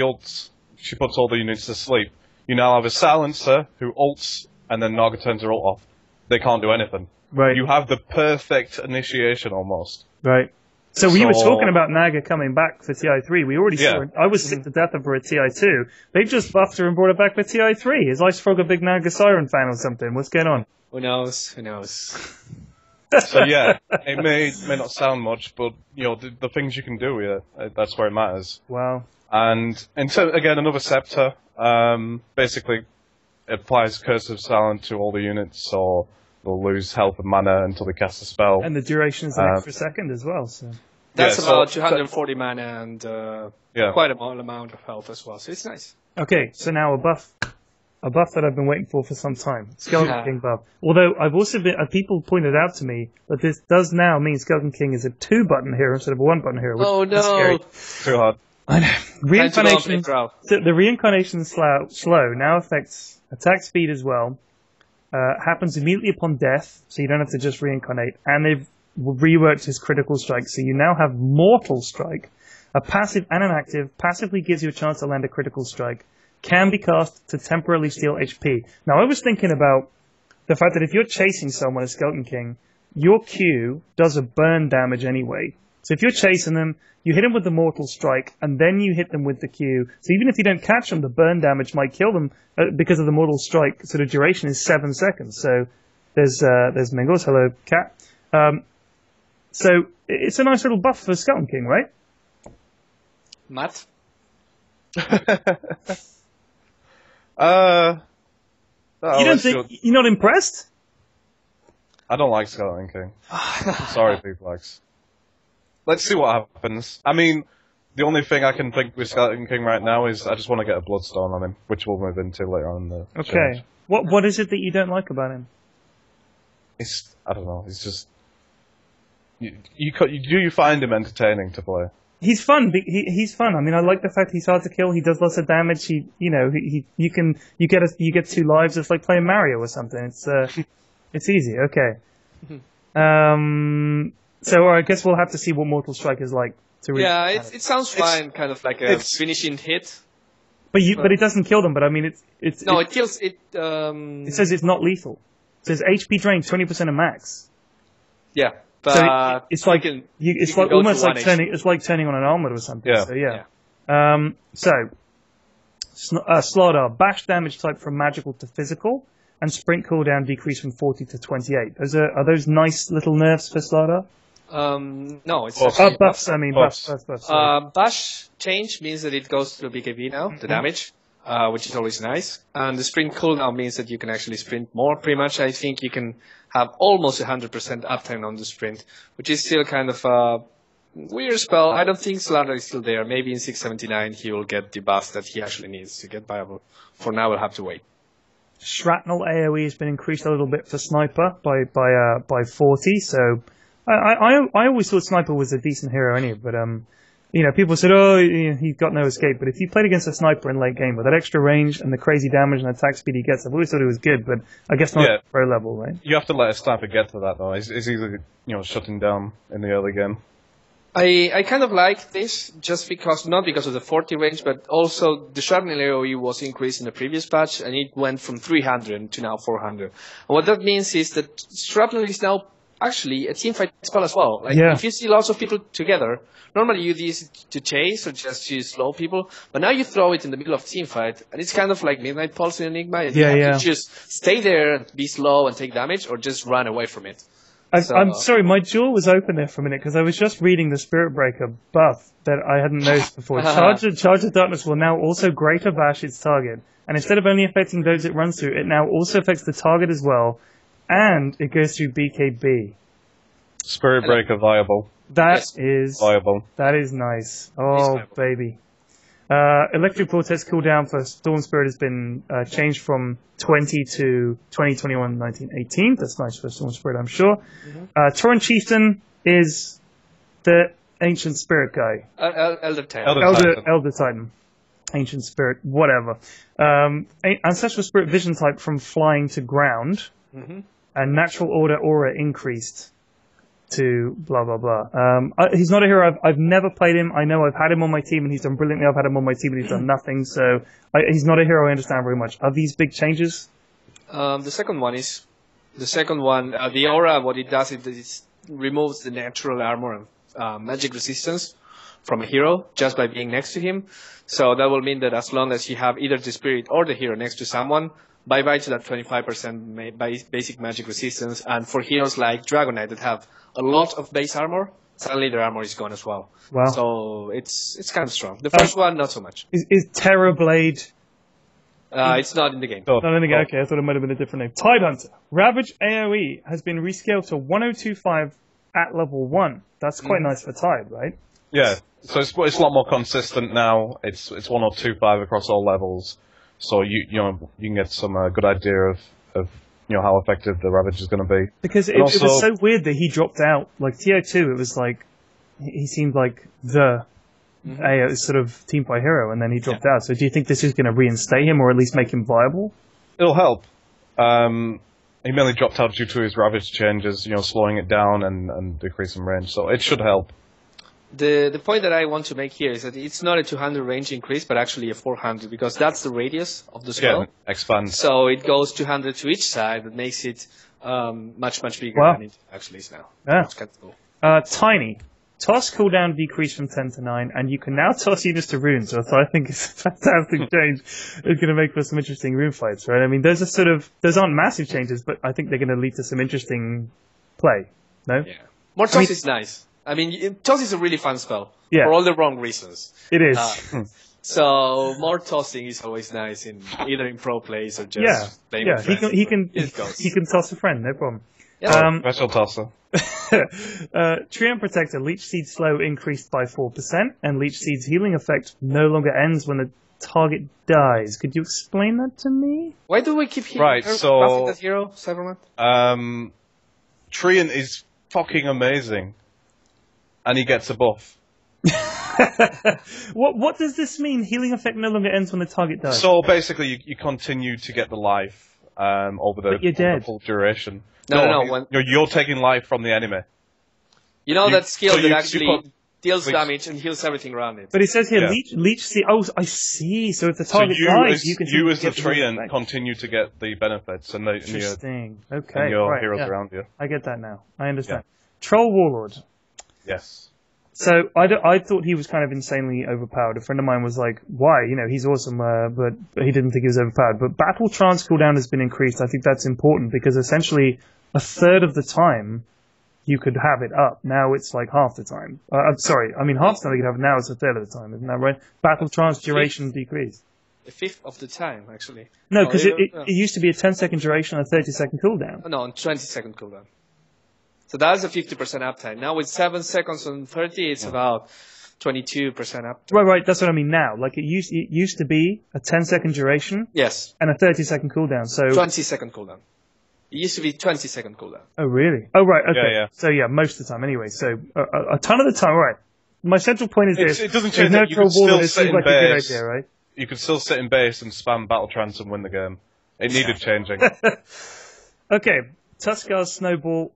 [SPEAKER 3] puts all the units to sleep. You now have a Silencer who ults, and then Naga turns her ult off. They can't do anything.
[SPEAKER 1] Right.
[SPEAKER 3] You have the perfect initiation almost.
[SPEAKER 1] Right. So we were talking about Naga coming back for TI3. We already saw her. I was sick to death of her at TI2. They've just buffed her and brought her back for TI3. Is Ice Frog a big Naga Siren fan or something? What's going on?
[SPEAKER 2] Who knows?
[SPEAKER 3] So yeah, it may not sound much, but you know the things you can do with it, that's where it matters.
[SPEAKER 1] Wow.
[SPEAKER 3] And again, another Scepter. Basically, it applies Curse of Silence to all the units, so they'll lose health and mana until they cast a spell.
[SPEAKER 1] And the duration is an extra second as well. So
[SPEAKER 2] that's about 240 mana and quite a amount of health as well. So it's nice.
[SPEAKER 1] Okay, so now a buff that I've been waiting for some time. Skeleton King buff. Although I've also been people pointed out to me that this does now mean Skeleton King is a 2-button hero instead of a 1-button hero.
[SPEAKER 2] Oh no!
[SPEAKER 3] Too hard.
[SPEAKER 1] I know. Reincarnation. So the reincarnation slow now affects attack speed as well. Happens immediately upon death, so you don't have to just reincarnate. And they've reworked his critical strike, so you now have Mortal Strike, a passive and an active. Passively gives you a chance to land a critical strike. Can be cast to temporarily steal HP. Now I was thinking about the fact that if you're chasing someone, a Skeleton King, your Q does a burn damage anyway. So if you're chasing them, you hit them with the Mortal Strike, and then you hit them with the Q. So even if you don't catch them, the burn damage might kill them because of the Mortal Strike. So the duration is 7 seconds. So there's Mingles. Hello, Cat. So it's a nice little buff for Skeleton King, right?
[SPEAKER 2] Matt?
[SPEAKER 1] You don't think you're not impressed?
[SPEAKER 3] I don't like Skeleton King. Sorry, P-Flax. Let's see what happens. I mean, the only thing I can think with Skeleton King right now is I just want to get a Bloodstone on him, which we'll move into later on in the change.
[SPEAKER 1] What is it that you don't like about him?
[SPEAKER 3] I don't know. It's just you find him entertaining to play.
[SPEAKER 1] He's fun. He's fun. I mean, I like the fact he's hard to kill. He does lots of damage. You get 2 lives. It's like playing Mario or something. It's easy. Okay. So I guess we'll have to see what Mortal Strike is like.
[SPEAKER 2] It sounds fine, kind of like a finishing hit.
[SPEAKER 1] But it doesn't kill them. But I mean, it
[SPEAKER 2] kills it.
[SPEAKER 1] It says it's not lethal. It says HP drain 20% of max.
[SPEAKER 2] Yeah, but
[SPEAKER 1] so it's like almost like turning. It's like turning on an armlet or something.
[SPEAKER 3] Yeah.
[SPEAKER 1] So Slardar, bash damage type from magical to physical, and sprint cooldown decrease from 40 to 28. Are those nice little nerfs for Slardar?
[SPEAKER 2] No, it's
[SPEAKER 1] buffs. I mean buffs.
[SPEAKER 2] Bash change means that it goes to BKB now, the damage, which is always nice. And the sprint cooldown means that you can actually sprint more. Pretty much, I think you can have almost 100% uptime on the sprint, which is still kind of a weird spell. I don't think Slardar is still there. Maybe in 679 he will get the buff that he actually needs to get viable. For now, we'll have to wait.
[SPEAKER 1] Shrapnel AoE has been increased a little bit for Sniper by 40, so I always thought Sniper was a decent hero anyway, but people said, oh, he's got no escape. But if you played against a sniper in late game with that extra range and the crazy damage and attack speed he gets, I've always thought it was good, but I guess not at pro level, right?
[SPEAKER 3] You have to let a sniper get to that, though. It's easily, shutting down in the early game.
[SPEAKER 2] I kind of like this just because, not because of the 40 range, but also the shrapnel AoE was increased in the previous patch and it went from 300 to now 400. And what that means is that shrapnel is now actually a teamfight spell as well. If you see lots of people together, normally you use it to chase or just to slow people, but now you throw it in the middle of a teamfight and it's kind of like Midnight Pulse in Enigma. You have to just stay there, be slow and take damage or just run away from it.
[SPEAKER 1] I'm sorry, my jaw was open there for a minute because I was just reading the Spirit Breaker buff that I hadn't noticed before. Charge of Darkness will now also greater bash its target, and instead of only affecting those it runs through, it now also affects the target as well, and it goes through BKB.
[SPEAKER 3] Spirit Breaker viable.
[SPEAKER 1] That is
[SPEAKER 3] viable.
[SPEAKER 1] That is nice. Oh, baby. Electric Vortex cooldown for Storm Spirit has been changed from 20 to 2021 1918. That's nice for Storm Spirit, I'm sure. Torrent Chieftain is the Ancient Spirit guy.
[SPEAKER 2] Elder Titan.
[SPEAKER 1] Elder Titan. Ancient Spirit, whatever. Ancestral Spirit Vision type from flying to ground. And Natural Order aura increased to blah blah blah. He's not a hero. I've never played him. I know I've had him on my team and he's done brilliantly. I've had him on my team and he's done nothing. So he's not a hero I understand very much. Are these big changes?
[SPEAKER 2] The second one, the aura. What it does is it removes the natural armor and magic resistance from a hero just by being next to him. So that will mean that as long as you have either the spirit or the hero next to someone, bye-bye to that 25% basic magic resistance. And for heroes like Dragon Knight that have a lot of base armor, suddenly their armor is gone as well.
[SPEAKER 1] Wow.
[SPEAKER 2] So it's kind of strong. The first one, not so much.
[SPEAKER 1] Is Terrorblade...
[SPEAKER 2] it's not in the game.
[SPEAKER 1] Not in the game, okay. I thought it might have been a different name. Tidehunter. Ravage AoE has been rescaled to 1025 at level 1. That's quite nice for Tide, right?
[SPEAKER 3] Yeah. So it's a lot more consistent now. It's 1025 across all levels. So you can get some good idea of how effective the Ravage is going to be.
[SPEAKER 1] Because it was so weird that he dropped out. Like TI2, it was like he seemed like the sort of team fight hero, and then he dropped out. So do you think this is going to reinstate him, or at least make him viable?
[SPEAKER 3] It'll help. He mainly dropped out due to his Ravage changes, slowing it down and decreasing range. So it should help.
[SPEAKER 2] The point that I want to make here is that it's not a 200 range increase, but actually a 400, because that's the radius of the spell.
[SPEAKER 3] Yeah, expands.
[SPEAKER 2] So it goes 200 to each side, that makes it much bigger than it actually is now.
[SPEAKER 1] Yeah.
[SPEAKER 2] It's kind of cool.
[SPEAKER 1] Tiny. Toss cooldown decreased from 10 to 9, and you can now toss units to runes, so I think it's a fantastic change. It's going to make for some interesting rune fights, right? I mean, those aren't massive changes, but I think they're going to lead to some interesting play, no?
[SPEAKER 2] Yeah. More toss is nice. I mean, toss is a really fun spell.
[SPEAKER 1] Yeah.
[SPEAKER 2] For all the wrong reasons.
[SPEAKER 1] It is.
[SPEAKER 2] So more tossing is always nice either in pro plays or just playing with friends.
[SPEAKER 1] He can toss a friend, no problem.
[SPEAKER 2] Yeah.
[SPEAKER 3] Special tosser.
[SPEAKER 1] Treant Protector, Leech Seed slow increased by 4%, and Leech Seed's healing effect no longer ends when the target dies. Could you explain that to me?
[SPEAKER 2] Why do we keep
[SPEAKER 3] buffing
[SPEAKER 2] that hero, Cyberman?
[SPEAKER 3] Treant is fucking amazing. And he gets a buff.
[SPEAKER 1] What does this mean? Healing effect no longer ends when the target dies.
[SPEAKER 3] So basically, you continue to get the life over the full duration.
[SPEAKER 2] No.
[SPEAKER 3] You're taking life from the enemy.
[SPEAKER 2] You know that skill that actually deals damage and heals everything around it.
[SPEAKER 1] But it says here, Leech Seed. Oh, I see. So if the target dies, you can.
[SPEAKER 3] You as the Treant continue to get the benefits and
[SPEAKER 1] interesting.
[SPEAKER 3] And your heroes around you.
[SPEAKER 1] I get that now. I understand. Troll Warlord.
[SPEAKER 3] Yes.
[SPEAKER 1] So I thought he was kind of insanely overpowered. A friend of mine was like, "Why? He's awesome," but he didn't think he was overpowered. But Battle Trance cooldown has been increased. I think that's important because essentially a third of the time you could have it up. Now it's like half the time. Half the time you could have it. Now it's a third of the time. Isn't that right? Battle Trance duration decreased.
[SPEAKER 2] A fifth of the time, actually.
[SPEAKER 1] No, because it used to be a 10-second duration and a 30-second cooldown.
[SPEAKER 2] No, 20-second cooldown. So that's a 50% uptime. Now with 7 seconds on 30, it's about 22% uptime.
[SPEAKER 1] Right. That's what I mean now. Like it used to be a 10-second duration.
[SPEAKER 2] Yes.
[SPEAKER 1] And a 30-second cooldown. So
[SPEAKER 2] 20-second cooldown. It used to be 20-second cooldown.
[SPEAKER 1] Oh, really? Oh, right. Okay.
[SPEAKER 3] Yeah.
[SPEAKER 1] So most of the time anyway. So a ton of the time, right. my central point is this.
[SPEAKER 3] It doesn't
[SPEAKER 1] There's
[SPEAKER 3] change
[SPEAKER 1] no
[SPEAKER 3] that. You can
[SPEAKER 1] trouble,
[SPEAKER 3] still
[SPEAKER 1] it
[SPEAKER 3] sit
[SPEAKER 1] seems
[SPEAKER 3] in
[SPEAKER 1] like a good
[SPEAKER 3] base.
[SPEAKER 1] idea, right?
[SPEAKER 3] You could still sit in base and spam Battle Trance and win the game. It needed changing.
[SPEAKER 1] Okay, Tuskar's Snowball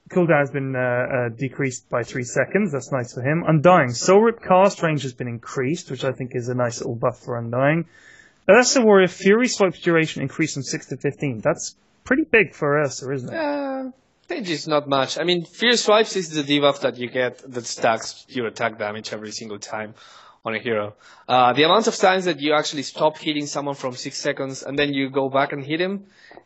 [SPEAKER 1] cooldown has been decreased by 3 seconds. That's nice for him. Undying. Soul Rip cast range has been increased, which I think is a nice little buff for Undying. Ursa Warrior Fury Swipe's duration increased from 6 to 15. That's pretty big for Ursa, isn't it?
[SPEAKER 2] Change is not much. I mean, Fierce Swipes is the debuff that you get that stacks your attack damage every single time on a hero. The amount of times that you actually stop hitting someone from 6 seconds and then you go back and hit him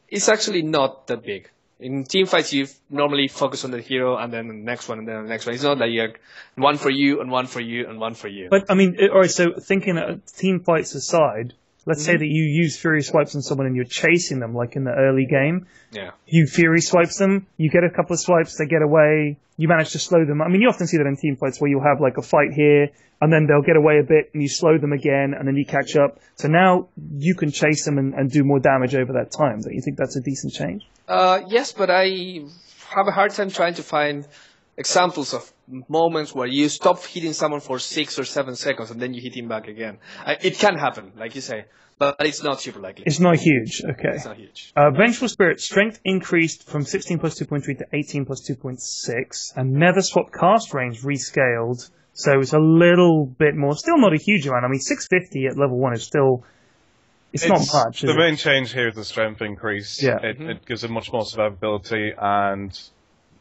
[SPEAKER 2] is actually not that big. In team fights, you normally focus on the hero and then the next one and then the next one. It's not that you're one for you and one for you and one for you.
[SPEAKER 1] But, I mean, alright, so thinking team fights aside, let's say that you use Fury Swipes on someone and you're chasing them, like in the early game.
[SPEAKER 2] Yeah.
[SPEAKER 1] You Fury Swipes them, you get a couple of swipes, they get away, you manage to slow them. I mean, you often see that in team fights where you'll have like a fight here, and then they'll get away a bit, and you slow them again, and then you catch up. So now you can chase them and do more damage over that time. Don't you think that's a decent change?
[SPEAKER 2] Yes, but I have a hard time trying to find examples of moments where you stop hitting someone for 6 or 7 seconds and then you hit him back again. It can happen, like you say, but it's not super likely.
[SPEAKER 1] It's not huge, okay.
[SPEAKER 2] It's not huge.
[SPEAKER 1] Vengeful Spirit, strength increased from 16 plus 2.3 to 18 plus 2.6, and Nether Swap cast range rescaled, so it's a little bit more, still not a huge amount. I mean, 650 at level 1 is still, it's not much.
[SPEAKER 3] The main change here is the strength increase.
[SPEAKER 1] Yeah.
[SPEAKER 3] It gives it much more survivability, and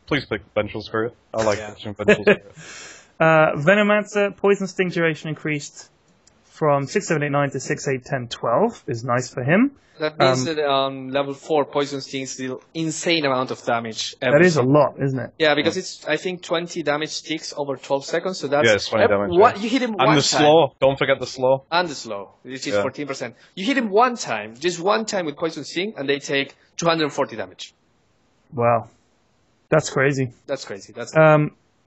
[SPEAKER 3] please pick Vengeful Spirit. I like Vengeful Spirit.
[SPEAKER 1] Venomancer, Poison Sting duration increased from 6, 7, 8, 9 to 6, 8, 10, 12 is nice for him.
[SPEAKER 2] That means that on level 4, Poison Sting is still insane amount of damage.
[SPEAKER 1] That is a lot, isn't it?
[SPEAKER 2] Yeah, because it's, I think, 20 damage sticks over 12 seconds, so that's...
[SPEAKER 3] Yeah, it's 20 damage.
[SPEAKER 2] You hit him one time.
[SPEAKER 3] And the slow. Don't forget the slow.
[SPEAKER 2] And the slow, which is 14%. You hit him one time, just one time with Poison Sting, and they take 240 damage.
[SPEAKER 1] Wow. That's crazy.
[SPEAKER 2] That's crazy. That's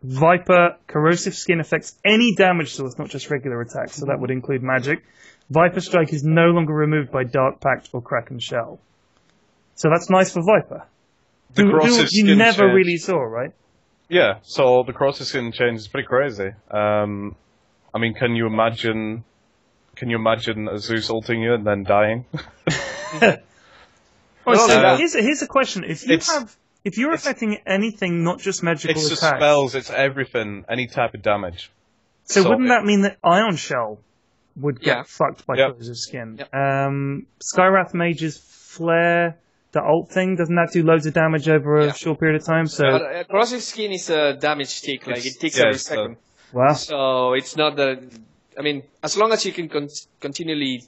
[SPEAKER 1] Viper, corrosive skin affects any damage source, not just regular attacks, so that would include magic. Viper Strike is no longer removed by Dark Pact or Kraken Shell. So that's nice for Viper.
[SPEAKER 3] The corrosive skin
[SPEAKER 1] you never
[SPEAKER 3] change.
[SPEAKER 1] really saw, right?
[SPEAKER 3] Yeah, so the corrosive skin change is pretty crazy. I mean, can you imagine a Zeus ulting you and then dying?
[SPEAKER 1] Here's a question. If you're affecting anything, not just magical attacks...
[SPEAKER 3] It's just spells, it's everything, any type of damage.
[SPEAKER 1] So wouldn't that mean that Ion Shell would get fucked by corrosive skin?
[SPEAKER 2] Yep.
[SPEAKER 1] Skywrath Mage's Flare, the ult thing, doesn't that do loads of damage over a short period of time? So
[SPEAKER 2] corrosive skin is a damage tick, like it ticks every second.
[SPEAKER 1] Wow.
[SPEAKER 2] So it's not the... I mean, as long as you can continually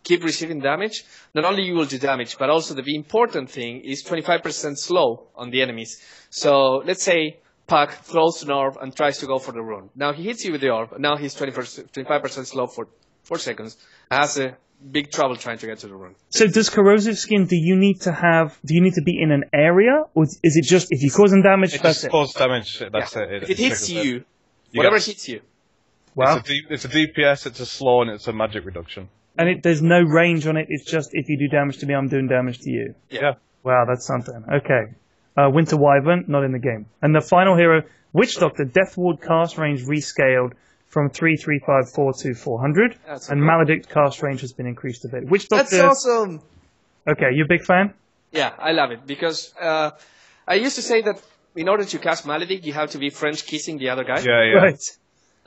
[SPEAKER 2] keep receiving damage, not only you will do damage, but also the important thing is 25% slow on the enemies. So let's say Puck throws an orb and tries to go for the rune. Now he hits you with the orb, and now he's 25% slow for 4 seconds, has a big trouble trying to get to the rune.
[SPEAKER 1] So does corrosive skin, do you need to be in an area, or is it just, if you cause them damage, that's it?
[SPEAKER 3] Causes damage, that's it.
[SPEAKER 2] If it hits you, whatever hits you.
[SPEAKER 1] Wow.
[SPEAKER 3] It's a DPS, it's a slow, and it's a magic reduction.
[SPEAKER 1] And there's no range on it, it's just if you do damage to me, I'm doing damage to you.
[SPEAKER 3] Yeah.
[SPEAKER 1] Wow, that's something. Okay. Winter Wyvern, not in the game. And the final hero, Witch Doctor, Death Ward cast range rescaled from 3,354 to 400. And Maledict cast range has been increased a bit. Witch Doctor...
[SPEAKER 2] That's awesome!
[SPEAKER 1] Okay, you a big fan?
[SPEAKER 2] Yeah, I love it, because I used to say that in order to cast Maledict, you have to be French kissing the other guy.
[SPEAKER 3] Yeah.
[SPEAKER 1] Right.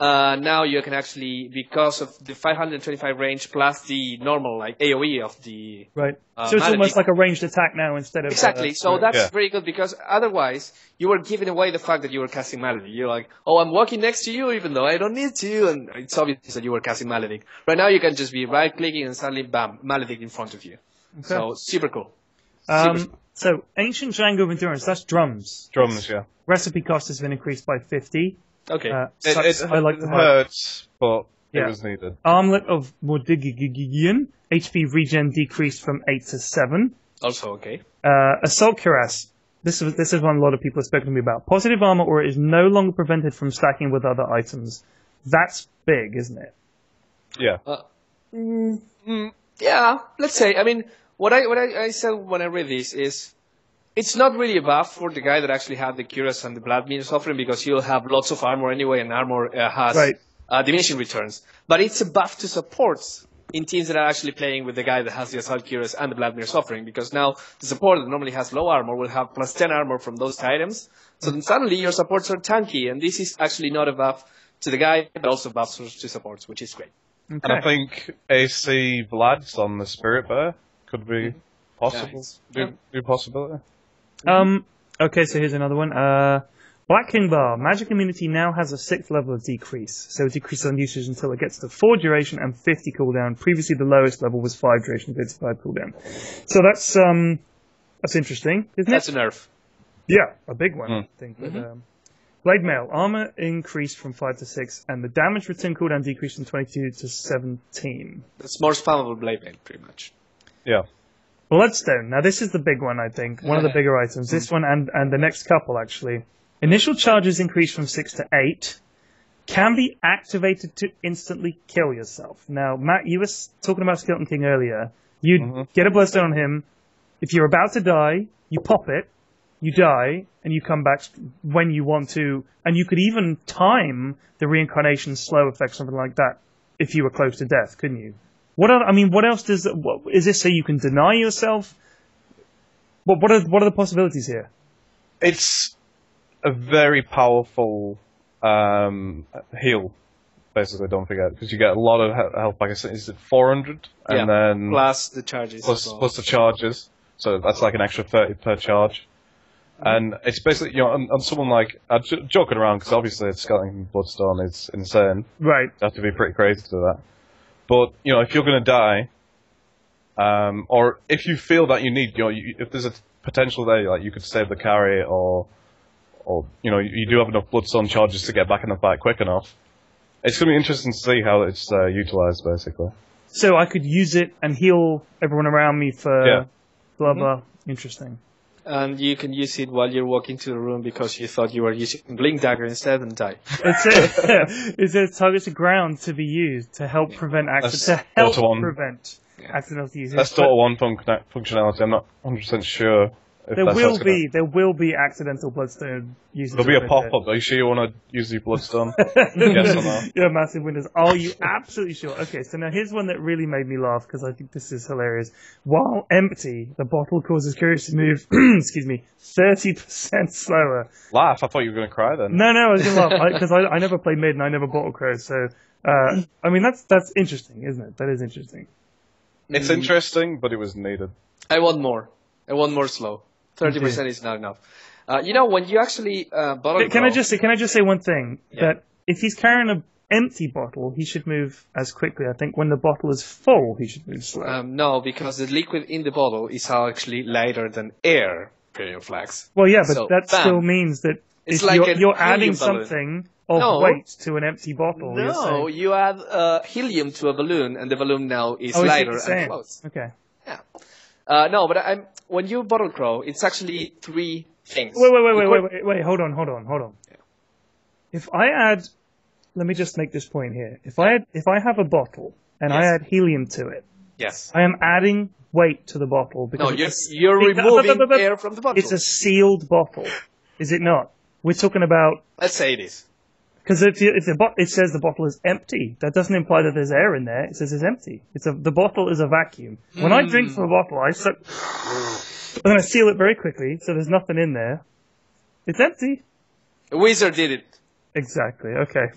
[SPEAKER 2] Now you can actually, because of the 525 range plus the normal like AoE of the
[SPEAKER 1] right. So it's almost like a ranged attack now instead of
[SPEAKER 2] exactly. So that's very good, because otherwise you were giving away the fact that you were casting Maledict. You're like, oh, I'm walking next to you even though I don't need to, and it's obvious that you were casting Maledict. Right now you can just be right clicking and suddenly bam, Maledict in front of you. Okay. So super cool.
[SPEAKER 1] So Ancient Django of Endurance, that's drums.
[SPEAKER 3] Drums, yeah.
[SPEAKER 1] Recipe cost has been increased by 50.
[SPEAKER 2] Okay.
[SPEAKER 3] It hurts, but it was needed.
[SPEAKER 1] Armlet of Mordigigian, HP regen decreased from 8 to 7.
[SPEAKER 2] Also okay.
[SPEAKER 1] Assault Cuirass. This is one a lot of people have spoken to me about. Positive armor, or it is no longer prevented from stacking with other items. That's big, isn't it?
[SPEAKER 3] Yeah.
[SPEAKER 2] Yeah, let's say. I mean, what I said when I read this is, It's not really a buff for the guy that actually had the Cuirass and the Vladimir offering because he'll have lots of armor anyway, and armor has diminishing returns. But it's a buff to supports in teams that are actually playing with the guy that has the Assault Cuirass and the Vladimir offering, because now the support that normally has low armor will have plus 10 armor from those items. So then suddenly your supports are tanky, and this is actually not a buff to the guy, but also buffs to supports, which is great.
[SPEAKER 3] Okay. And I think AC Vlads on the Spirit Bear could be possible. Do possibility.
[SPEAKER 1] Okay, so here's another one. Black King Bar. Magic immunity now has a 6th level of decrease. So it decreases on usage until it gets to 4 duration and 50 cooldown. Previously the lowest level was 5 duration, 55 cooldown. So that's interesting, isn't it?
[SPEAKER 2] That's a nerf.
[SPEAKER 1] Yeah, a big one, I think. But, Blade Mail. Armor increased from 5 to 6, and the damage return cooldown decreased from 22 to 17.
[SPEAKER 2] It's more spammable Blade Mail, pretty much.
[SPEAKER 3] Yeah.
[SPEAKER 1] Bloodstone. Now this is the big one, I think. One of the bigger items. This one and the next couple, actually. Initial charges increase from 6 to 8. Can be activated to instantly kill yourself. Now, Matt, you were talking about Skeleton King earlier. You get a Bloodstone on him. If you're about to die, you pop it, you die, and you come back when you want to. And you could even time the reincarnation slow effect, something like that, if you were close to death, couldn't you? What else is this so you can deny yourself? What are the possibilities here?
[SPEAKER 3] It's a very powerful heal, basically, don't forget, because you get a lot of health back. Is it 400? And then
[SPEAKER 2] plus the charges.
[SPEAKER 3] Plus the charges. So that's like an extra 30 per charge. And it's basically, on someone like, I'm joking around, because obviously a Skeleton Bloodstone is insane.
[SPEAKER 1] Right.
[SPEAKER 3] You have to be pretty crazy to do that. But, if you're going to die, or if you feel that you need, if there's a potential there, like you could save the carry, or you do have enough Bloodstone charges to get back in the fight quick enough, it's going to be interesting to see how it's utilized, basically.
[SPEAKER 1] So I could use it and heal everyone around me for blah blah. Interesting.
[SPEAKER 2] And you can use it while you're walking to the room because you thought you were using Blink Dagger instead and die.
[SPEAKER 1] It says targets the ground to be used to help prevent accidental use.
[SPEAKER 3] That's Dota 1 functionality. I'm not 100% sure.
[SPEAKER 1] There will be accidental Bloodstone uses.
[SPEAKER 3] There'll be a pop-up. Are you sure you want to use your Bloodstone? Yes or no?
[SPEAKER 1] Yeah, massive windows. Are you absolutely sure? Okay, so now here's one that really made me laugh because I think this is hilarious. While empty, the bottle causes Curious to move, 30% slower.
[SPEAKER 3] Laugh? I thought you were going to cry then.
[SPEAKER 1] No, I was going to laugh because I never played mid and I never bottle crow. So, that's interesting, isn't it? That is interesting.
[SPEAKER 3] It's interesting, but it was needed.
[SPEAKER 2] I want more slow. 30% is not enough. When you actually bottle
[SPEAKER 1] Can I just say one thing? That if he's carrying an empty bottle, he should move as quickly. I think when the bottle is full, he should move slow.
[SPEAKER 2] No, because the liquid in the bottle is actually lighter than air, Pyrion Flax.
[SPEAKER 1] Well, yeah, but still means that
[SPEAKER 2] it's
[SPEAKER 1] if
[SPEAKER 2] like
[SPEAKER 1] you're adding something of weight to an empty bottle.
[SPEAKER 2] No, you add helium to a balloon, and the balloon now is lighter and floats.
[SPEAKER 1] Okay.
[SPEAKER 2] Yeah. When you bottle crow, it's actually 3 things.
[SPEAKER 1] Wait, hold on. Yeah. If I add, let me just make this point here. If I have a bottle and I add helium to it, I am adding weight to the bottle because
[SPEAKER 2] you're removing air from the bottle.
[SPEAKER 1] It's a sealed bottle, is it not? We're talking about.
[SPEAKER 2] Let's say it is.
[SPEAKER 1] Because if it says the bottle is empty, that doesn't imply that there's air in there. It says it's empty. The bottle is a vacuum. When I drink from a bottle, I suck, and then I seal it very quickly, so there's nothing in there. It's empty.
[SPEAKER 2] A wizard did it.
[SPEAKER 1] Exactly. Okay.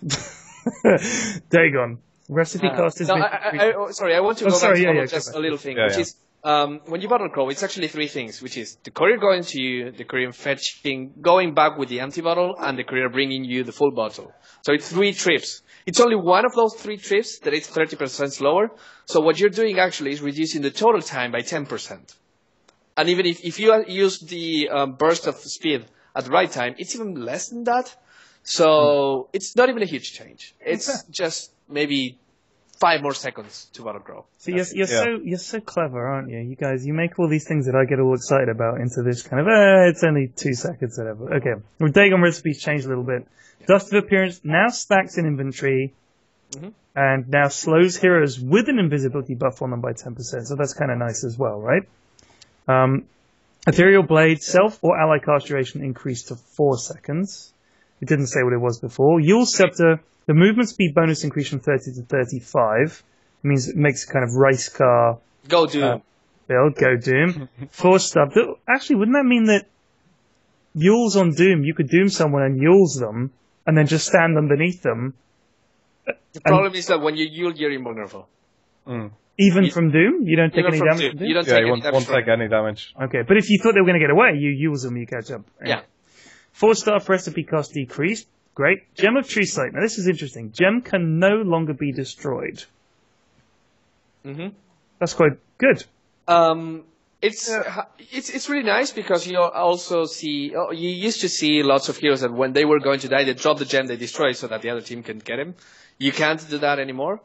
[SPEAKER 1] Dagon. Recipe cost is.
[SPEAKER 2] I want to go back to just a little thing, which is when you bottle crow, it's actually 3 things, which is the courier going to you, the courier fetching, going back with the empty bottle, and the courier bringing you the full bottle. So it's 3 trips. It's only one of those 3 trips that is 30% slower. So what you're doing actually is reducing the total time by 10%. And even if you use the burst of speed at the right time, it's even less than that. So it's not even a huge change. It's just maybe 5 more seconds to bottle grow.
[SPEAKER 1] So you're so clever, aren't you? You guys, you make all these things that I get all excited about into this kind of, it's only 2 seconds, whatever. Okay. Well, Dagon recipes changed a little bit. Yeah. Dust of Appearance now stacks in inventory, and now slows heroes with an invisibility buff on them by 10%. So that's kind of nice as well, right? Ethereal Blade, self or ally cast duration increased to 4 seconds. It didn't say what it was before. Yule Scepter, the movement speed bonus increased from 30 to 35. It means it makes a kind of race car.
[SPEAKER 2] Go Doom.
[SPEAKER 1] Build, go Doom. 4 stuff. Actually, wouldn't that mean that Yules on Doom, you could Doom someone and Yules them, and then just stand underneath them?
[SPEAKER 2] The problem is that when you Yule, you're invulnerable.
[SPEAKER 1] Even from Doom? You don't take any damage from Doom?
[SPEAKER 2] You don't take any damage.
[SPEAKER 3] Won't take any damage.
[SPEAKER 1] Okay, but if you thought they were going to get away, you use them, you catch up.
[SPEAKER 2] Yeah.
[SPEAKER 1] 4-star recipe cost decreased. Great. Gem of Tree Slate. Now this is interesting. Gem can no longer be destroyed. That's quite good.
[SPEAKER 2] It's really nice because you also see, you used to see lots of heroes that when they were going to die, they drop the gem, they destroy it so that the other team can get him. You can't do that anymore.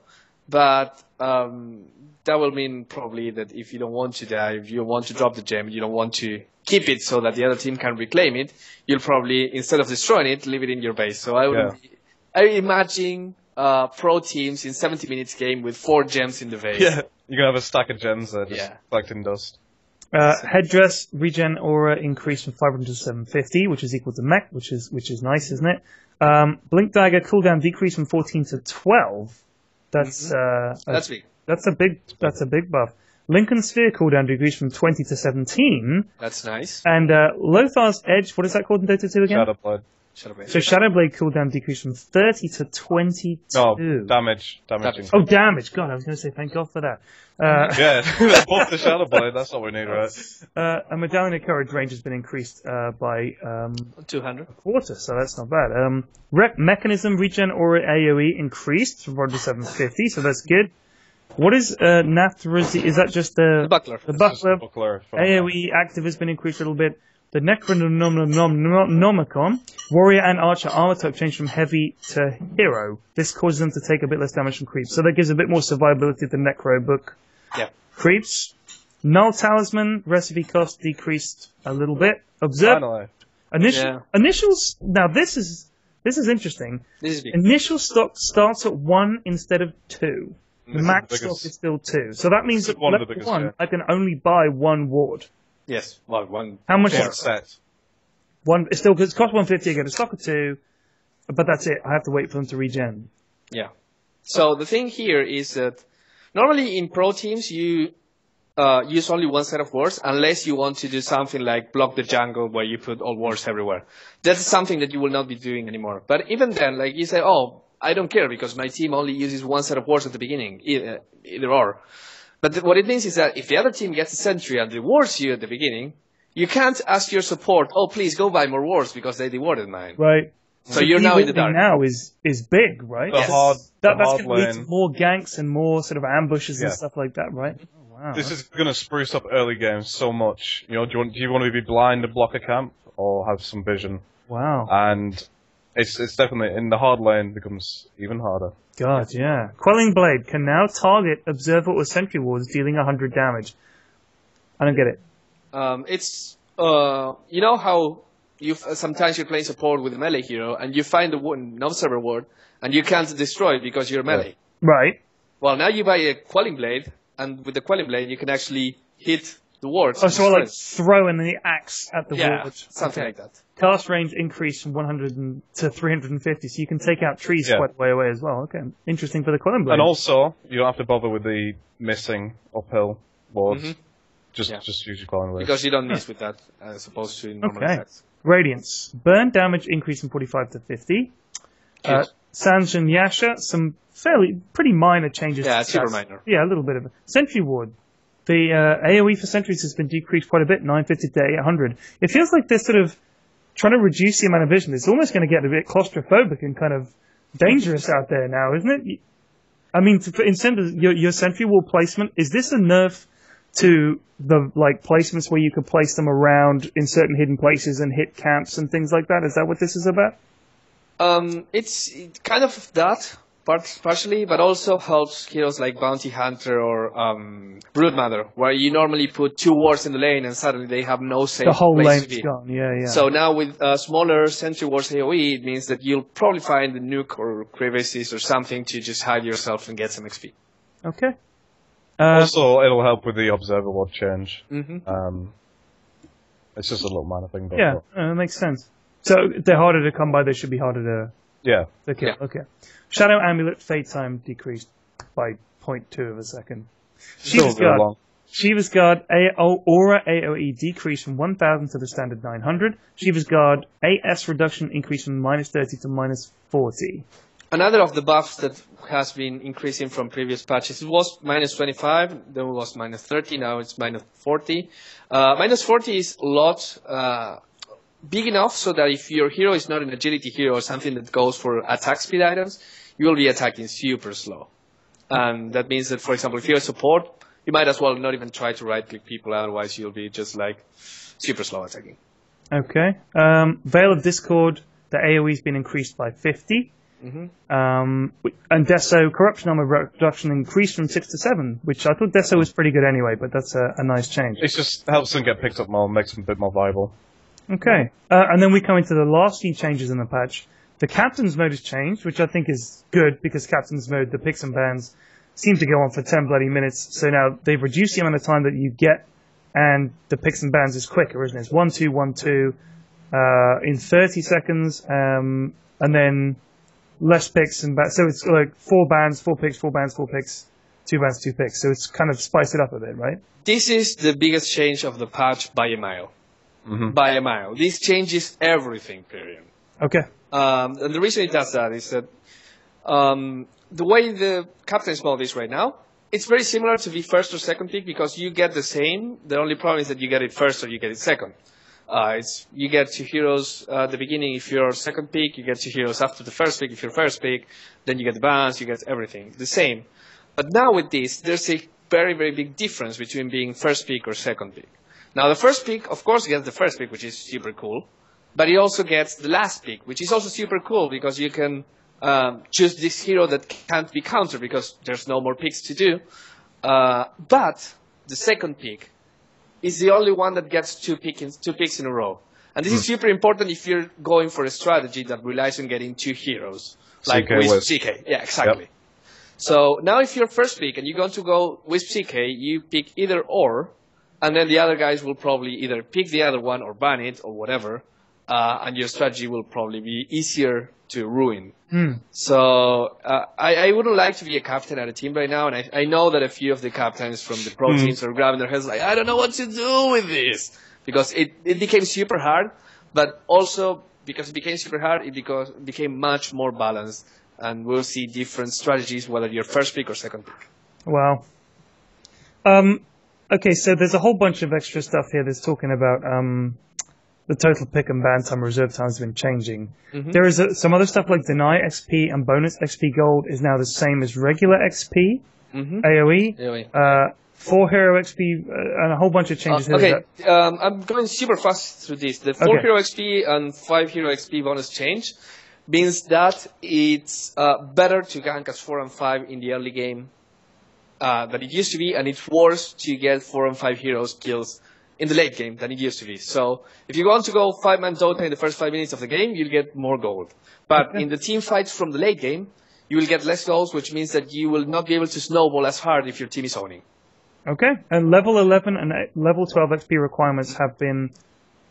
[SPEAKER 2] But that will mean probably that if you don't want to die, if you want to drop the gem, you don't want to keep it so that the other team can reclaim it, you'll probably, instead of destroying it, leave it in your base. So I imagine pro teams in 70 minutes game with 4 gems in the base.
[SPEAKER 3] Yeah, you're going to have a stack of gems there just collecting dust.
[SPEAKER 1] Headdress regen aura increased from 500 to 750, which is equal to mech, which is nice, isn't it? Blink dagger cooldown decreased from 14 to 12. That's
[SPEAKER 2] big.
[SPEAKER 1] That's a big buff. Lincoln Sphere cooldown decreased from 20 to 17.
[SPEAKER 2] That's nice.
[SPEAKER 1] And Lothar's Edge, what is that called in Dota 2 again?
[SPEAKER 3] Shadowblade.
[SPEAKER 1] So Shadowblade cooldown decreased from 30 to 22.
[SPEAKER 3] No, damage.
[SPEAKER 1] Oh, damage. God, I was going to say thank God for that.
[SPEAKER 3] Yeah, buff the Shadowblade, that's what we need, right?
[SPEAKER 1] A Medallion of Courage range has been increased by
[SPEAKER 2] 200.
[SPEAKER 1] a quarter, so that's not bad. Mechanism regen aura AoE increased from 4 to 750, so that's good. What is Nathrazi? Is that just the
[SPEAKER 2] buckler?
[SPEAKER 1] The buckler. AoE active has been increased a little bit. The Necronomicon, warrior and archer armor type changed from heavy to hero. This causes them to take a bit less damage from creeps, so that gives a bit more survivability to the Necro book.
[SPEAKER 2] Yeah.
[SPEAKER 1] Creeps. Null Talisman recipe cost decreased a little bit. Observe. Initials. Now this is interesting.
[SPEAKER 2] This is big.
[SPEAKER 1] Initial stock starts at 1 instead of 2. The max stock is still 2. So that means that level 1, I can only buy 1 ward.
[SPEAKER 2] Yes, well, 1.
[SPEAKER 1] How much
[SPEAKER 3] is set?
[SPEAKER 1] 1. It still costs 150. I get a stock of 2, but that's it. I have to wait for them to regen.
[SPEAKER 2] Yeah. So the thing here is that normally in pro teams you use only one set of wards unless you want to do something like block the jungle where you put all wards everywhere. That's something that you will not be doing anymore. But even then, like you say, oh, I don't care because my team only uses one set of wards at the beginning, either or. But what it means is that if the other team gets a sentry and rewards you at the beginning, you can't ask your support, oh, please go buy more wards because they rewarded mine.
[SPEAKER 1] Right.
[SPEAKER 2] So you're now in the dark.
[SPEAKER 1] Now is big, right?
[SPEAKER 3] That's
[SPEAKER 1] going to lead to more ganks and more sort of ambushes and stuff like that, right? Oh, wow.
[SPEAKER 3] This is going to spruce up early games so much. You know, do you want to be blind and block a camp or have some vision?
[SPEAKER 1] Wow.
[SPEAKER 3] And it's definitely, in the hard lane, becomes even harder.
[SPEAKER 1] God, yeah. Quelling Blade can now target Observer or Sentry wards, dealing 100 damage. I don't get it.
[SPEAKER 2] It's, you know how sometimes you're playing support with a melee hero, and you find an Observer ward, and you can't destroy it because you're melee.
[SPEAKER 1] Right.
[SPEAKER 2] Well, now you buy a Quelling Blade, and with the Quelling Blade, you can actually hit the wards.
[SPEAKER 1] Oh, so I like throwing the axe at the ward.
[SPEAKER 2] Something like that.
[SPEAKER 1] Cast range increased from 100 to 350, so you can take out trees quite a way away as well. Okay, interesting for the Quelling Blade.
[SPEAKER 3] And also, you don't have to bother with the missing uphill wards. Just use your Quelling Blade.
[SPEAKER 2] Because you don't miss with that, as opposed to normal attacks.
[SPEAKER 1] Radiance. Burn damage increased from 45 to 50. Sanj and Yasha, some pretty minor changes.
[SPEAKER 2] Yeah, super minor.
[SPEAKER 1] Yeah, a little bit of it. Sentry Ward. The AoE for sentries has been decreased quite a bit, 950 to 800. It feels like they're sort of trying to reduce the amount of vision. It's almost going to get a bit claustrophobic and kind of dangerous out there now, isn't it? I mean, in terms of your sentry wall placement, is this a nerf to the placements where you could place them around in certain hidden places and hit camps and things like that? Is that what this is about?
[SPEAKER 2] It's kind of that, partially, but also helps heroes like Bounty Hunter or Broodmother, where you normally put 2 wards in the lane and suddenly they have no safe place.
[SPEAKER 1] The whole lane's gone, yeah.
[SPEAKER 2] So now with smaller sentry wards AoE, it means that you'll probably find a nuke or crevices or something to just hide yourself and get some XP.
[SPEAKER 1] Okay.
[SPEAKER 3] Also, it'll help with the Observer Ward change. It's just a little minor thing. But
[SPEAKER 1] Yeah, that makes sense. So they're harder to come by. They should be harder to kill.
[SPEAKER 2] Yeah.
[SPEAKER 1] Okay. Shadow Amulet fade time decreased by 0.2 of a second.
[SPEAKER 3] still very long.
[SPEAKER 1] Shiva's Guard Aura AoE decreased from 1000 to the standard 900. Shiva's Guard AS reduction increased from -30 to -40.
[SPEAKER 2] Another of the buffs that has been increasing from previous patches, it was -25, then it was -30, now it's -40. -40 is a lot big enough so that if your hero is not an agility hero or something that goes for attack speed items, you will be attacking super slow. And that means that, for example, if you're a support, you might as well not even try to right-click people, otherwise you'll be just like super slow attacking.
[SPEAKER 1] Okay. Veil of Discord, the AoE's been increased by 50. And Deso, Corruption Armor reduction increased from 6 to 7, which I thought Deso was pretty good anyway, but that's a nice change.
[SPEAKER 3] It just helps them get picked up more and makes them a bit more viable.
[SPEAKER 1] Okay. And then we come into the last few changes in the patch. The Captain's Mode has changed, which I think is good, because Captain's Mode, the picks and bans, seem to go on for 10 bloody minutes. So now they've reduced the amount of time that you get, and the picks and bans is quicker, isn't it? It's 1-2, 1-2 in 30 seconds, and then less picks and bans. So it's like 4 bans, 4 picks, 4 bans, 4 picks, 2 bans, 2 picks. So it's kind of spiced it up a bit, right?
[SPEAKER 2] This is the biggest change of the patch by a mile. By a mile. This changes everything, Pyrion.
[SPEAKER 1] Okay.
[SPEAKER 2] And the reason it does that is that the way the Captain's Mode is right now, it's very similar to the first or second pick because you get the same. The only problem is that you get it first or you get it second. You get 2 heroes at the beginning if you're second pick, you get 2 heroes after the first pick if you're first pick, then you get the bans, you get everything. The same. But now with this, there's a very, very big difference between being first pick or second pick. Now the first pick, of course, gets the first pick, which is super cool, but it also gets the last pick, which is also super cool because you can choose this hero that can't be countered because there's no more picks to do. But the second pick is the only one that gets 2 picks in a row. And this is super important if you're going for a strategy that relies on getting 2 heroes. Like Wisp CK. Yeah, exactly. Yep. So now if you're first pick and you're going to go Wisp CK, you pick either or, and then the other guys will probably either pick the other one or ban it or whatever, and your strategy will probably be easier to ruin. So I wouldn't like to be a captain at a team right now, and I know that a few of the captains from the pro teams are grabbing their heads like, I don't know what to do with this, because it became super hard, but also because it became super hard, it became much more balanced, and we'll see different strategies whether you're first pick or second pick.
[SPEAKER 1] Wow. Okay, so there's a whole bunch of extra stuff here that's talking about the total pick and ban time, reserve time has been changing. There is some other stuff like deny XP and bonus XP gold is now the same as regular XP, AoE. 4 hero XP and a whole bunch of changes.
[SPEAKER 2] Okay, I'm going super fast through this. The 4 hero XP and 5 hero XP bonus change means that it's better to gank as 4 and 5 in the early game than it used to be, and it's worse to get 4 and 5 heroes kills in the late game than it used to be. So if you want to go 5-man Dota in the first 5 minutes of the game, you'll get more gold. But in the team fights from the late game, you will get less goals, which means that you will not be able to snowball as hard if your team is owning.
[SPEAKER 1] Okay, and level 11 and level 12 XP requirements have been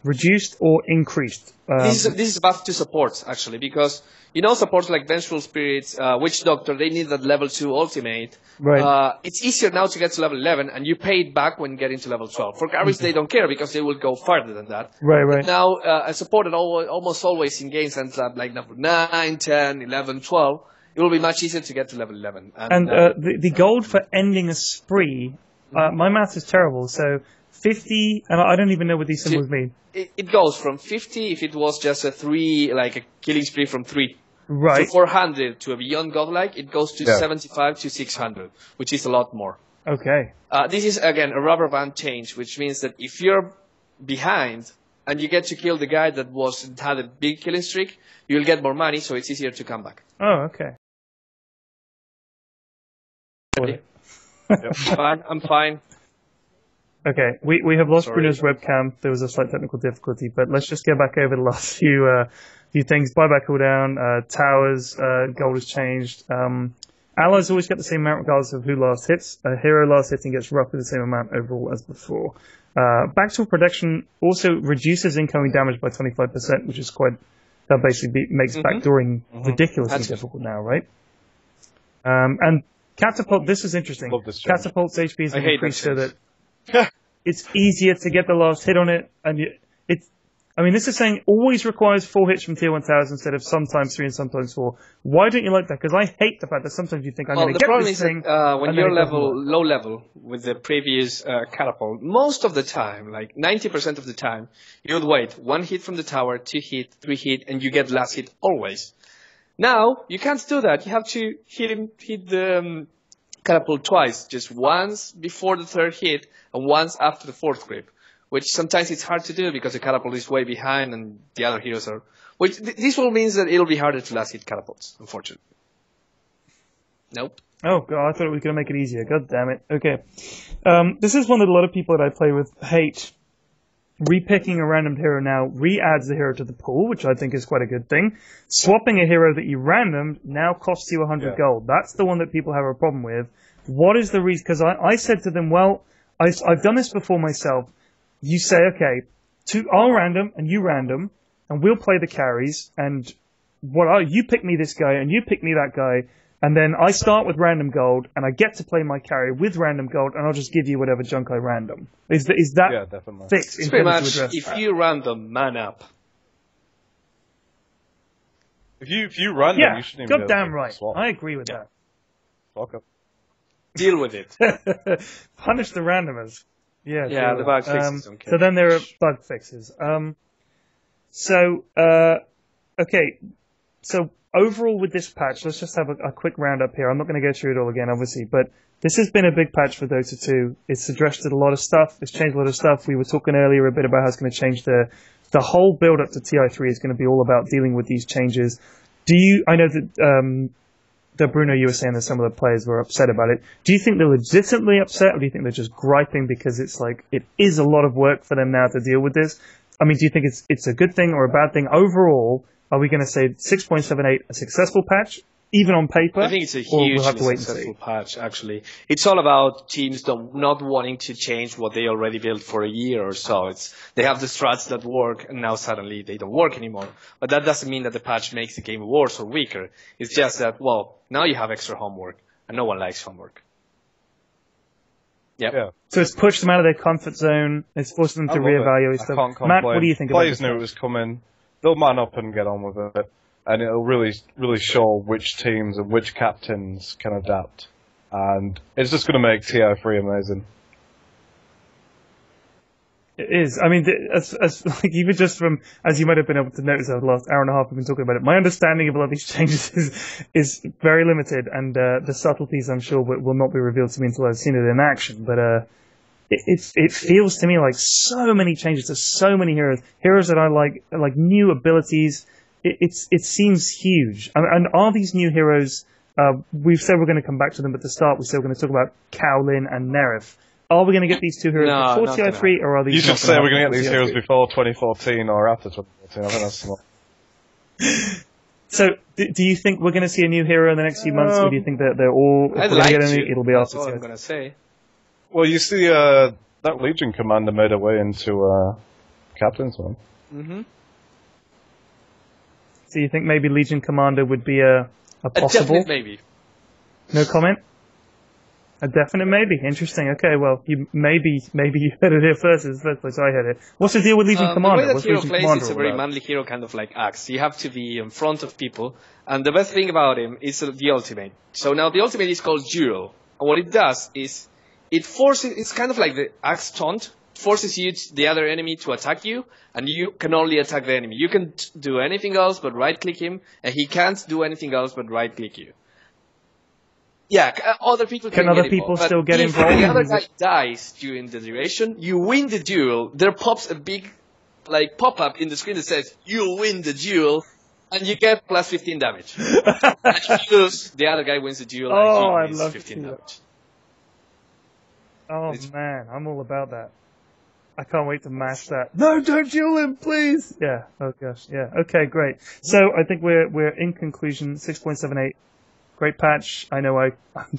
[SPEAKER 1] reduced or increased.
[SPEAKER 2] This is a buff to supports, actually, because you know supports like Vengeful Spirits, Witch Doctor, they need that level 2 ultimate.
[SPEAKER 1] Right.
[SPEAKER 2] It's easier now to get to level 11, and you pay it back when getting to level 12. For carries, they don't care, because they will go farther than that.
[SPEAKER 1] Right.
[SPEAKER 2] But now, a support that almost always in games ends up like number 9, 10, 11, 12. It will be much easier to get to level 11.
[SPEAKER 1] And the gold for ending a spree, my math is terrible, so 50, and I don't even know what these symbols mean.
[SPEAKER 2] It goes from 50 if it was just a 3, like a killing spree from 3
[SPEAKER 1] to
[SPEAKER 2] 400 to a beyond godlike. It goes to 75 to 600, which is a lot more.
[SPEAKER 1] Okay.
[SPEAKER 2] This is again a rubber band change, which means that if you're behind and you get to kill the guy that had a big killing streak, you'll get more money, so it's easier to come back.
[SPEAKER 1] Oh, okay.
[SPEAKER 2] I'm fine.
[SPEAKER 1] Okay, we have lost Bruno's webcam. There was a slight technical difficulty, but let's just go back over the last few things. Buyback cooldown, towers, gold has changed. Allies always get the same amount regardless of who last hits. A hero last hitting gets roughly the same amount overall as before. Backdoor protection also reduces incoming damage by 25%, which is quite... That basically makes backdooring ridiculously difficult now, right? And Catapult, this is interesting. Catapult's HP is increased so that it's easier to get the last hit on it, and this is saying always requires 4 hits from tier 1000 instead of sometimes 3 and sometimes 4. Why don't you like that? Because I hate the fact that sometimes you think I'm going to get this thing.
[SPEAKER 2] When you're low level with the previous catapult, most of the time, like 90% of the time, you would wait 1 hit from the tower, 2 hit, 3 hit, and you get last hit always. Now you can't do that. You have to hit the catapult twice, just once before the 3rd hit and once after the 4th grip. Which sometimes it's hard to do because the catapult is way behind and the other heroes are... This will mean that it'll be harder to last hit catapults, unfortunately. Nope.
[SPEAKER 1] Oh, God, I thought it was going to make it easier. God damn it. Okay. This is one that a lot of people that I play with hate. Repicking a random hero now re-adds the hero to the pool, which I think is quite a good thing. Swapping a hero that you randomed now costs you 100 gold. That's the one that people have a problem with. What is the reason? Because I said to them, well, I've done this before myself. You say, okay, I'll random and you random, and we'll play the carries, and you pick me this guy and you pick me that guy, and then I start with random gold, and I get to play my carry with random gold, and I'll just give you whatever junk I random. Is that
[SPEAKER 3] definitely
[SPEAKER 1] fixed?
[SPEAKER 2] It's pretty much, if you random, man up.
[SPEAKER 3] If you random, you shouldn't even
[SPEAKER 1] goddamn right. Swap. I agree with that.
[SPEAKER 3] Fuck up.
[SPEAKER 2] Deal with it.
[SPEAKER 1] Punish the randomers.
[SPEAKER 2] Yeah, the bug fixes don't care.
[SPEAKER 1] So then there are bug fixes. Okay. So overall with this patch, let's just have a quick roundup here. I'm not going to go through it all again, obviously, but this has been a big patch for Dota 2. It's addressed a lot of stuff. It's changed a lot of stuff. We were talking earlier a bit about how it's going to change the whole build up to TI3 is going to be all about dealing with these changes. I know that Bruno, you were saying that some of the players were upset about it. Do you think they're legitimately upset, or do you think they're just griping because it's like it is a lot of work for them now to deal with this? I mean, do you think it's a good thing or a bad thing? Overall, are we going to say 6.78 a successful patch, even on paper?
[SPEAKER 2] I think it's a hugely successful patch, actually. It's all about teams not wanting to change what they already built for a year or so. They have the strats that work, and now suddenly they don't work anymore. But that doesn't mean that the patch makes the game worse or weaker. It's just that, well, now you have extra homework, and no one likes homework. Yep. Yeah.
[SPEAKER 1] So it's pushed them out of their comfort zone. It's forced them to reevaluate stuff. Matt, what do you think about this?
[SPEAKER 3] Players knew it was coming. They'll man up and get on with it. And it'll really, really show which teams and which captains can adapt. And it's just going to make TI3 amazing.
[SPEAKER 1] It is. I mean, like even just from, as you might have been able to notice over the last hour and a half we've been talking about it, my understanding of a lot of these changes is very limited, and the subtleties, I'm sure, will not be revealed to me until I've seen it in action. But it feels to me like so many changes to so many heroes that I like new abilities. It seems huge. And are these new heroes? We've said we're going to come back to them at the start. We said we're going to talk about Cowlin and Nerif. Are we going to get these two heroes before TI3, or are these?
[SPEAKER 3] You should say we're going to get these heroes before 2014 or after 2014. I think that's smart.
[SPEAKER 1] So, do you think we're going to see a new hero in the next few months, or do you think that they're all?
[SPEAKER 2] I'd like to.
[SPEAKER 1] It'll be after.
[SPEAKER 2] That's all I'm going to say.
[SPEAKER 3] Well, you see, that Legion commander made her way into captain's one.
[SPEAKER 2] Mm-hmm.
[SPEAKER 1] So you think maybe Legion Commander would be a possible?
[SPEAKER 2] A definite maybe.
[SPEAKER 1] No comment? A definite maybe. Interesting. Okay, well, maybe you heard it here first. It's the first place I heard it. What's the deal with Legion Commander?
[SPEAKER 2] The way that
[SPEAKER 1] What's
[SPEAKER 2] hero
[SPEAKER 1] Legion
[SPEAKER 2] plays,
[SPEAKER 1] Commander
[SPEAKER 2] it's a very manly hero, kind of like Axe. You have to be in front of people, and the best thing about him is the ultimate. So now the ultimate is called Duel, and what it does is it forces. It's kind of like the Axe taunt. Forces the other enemy to attack you, and you can only attack the enemy. You can do anything else but right-click him, and he can't do anything else but right-click you. Yeah, other people can
[SPEAKER 1] other people still get involved?
[SPEAKER 2] If the other guy dies during the duration, you win the duel. There pops a big pop-up in the screen that says, "You win the duel," and you get plus 15 damage. And if you lose, the other guy wins the duel, and he wins 15 damage.
[SPEAKER 1] Oh, man, I'm all about that. I can't wait to mash that. No, don't duel him, please! Yeah, oh gosh, yeah. Okay, great. So, I think we're in conclusion, 6.78, Great patch. I know I'm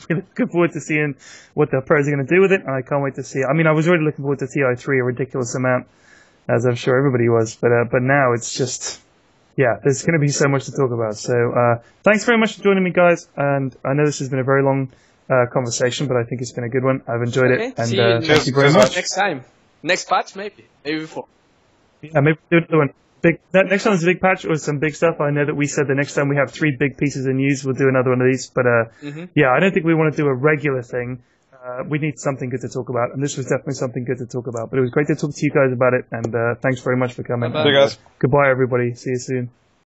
[SPEAKER 1] really looking forward to seeing what the pros are going to do with it, and I can't wait to see it. I mean, I was already looking forward to TI3 a ridiculous amount, as I'm sure everybody was, but now it's just, yeah, there's going to be so much to talk about. So thanks very much for joining me, guys, and I know this has been a very long conversation, but I think it's been a good one. I've enjoyed it, and thank you very much.
[SPEAKER 2] Next time. Next patch, maybe before.
[SPEAKER 1] Yeah, maybe we'll do another one. That next one is a big patch or some big stuff. I know that we said the next time we have 3 big pieces of news, we'll do another one of these. But yeah, I don't think we want to do a regular thing. We need something good to talk about, and this was definitely something good to talk about. But it was great to talk to you guys about it, and thanks very much for coming.
[SPEAKER 3] See you guys.
[SPEAKER 1] Goodbye, everybody. See you soon.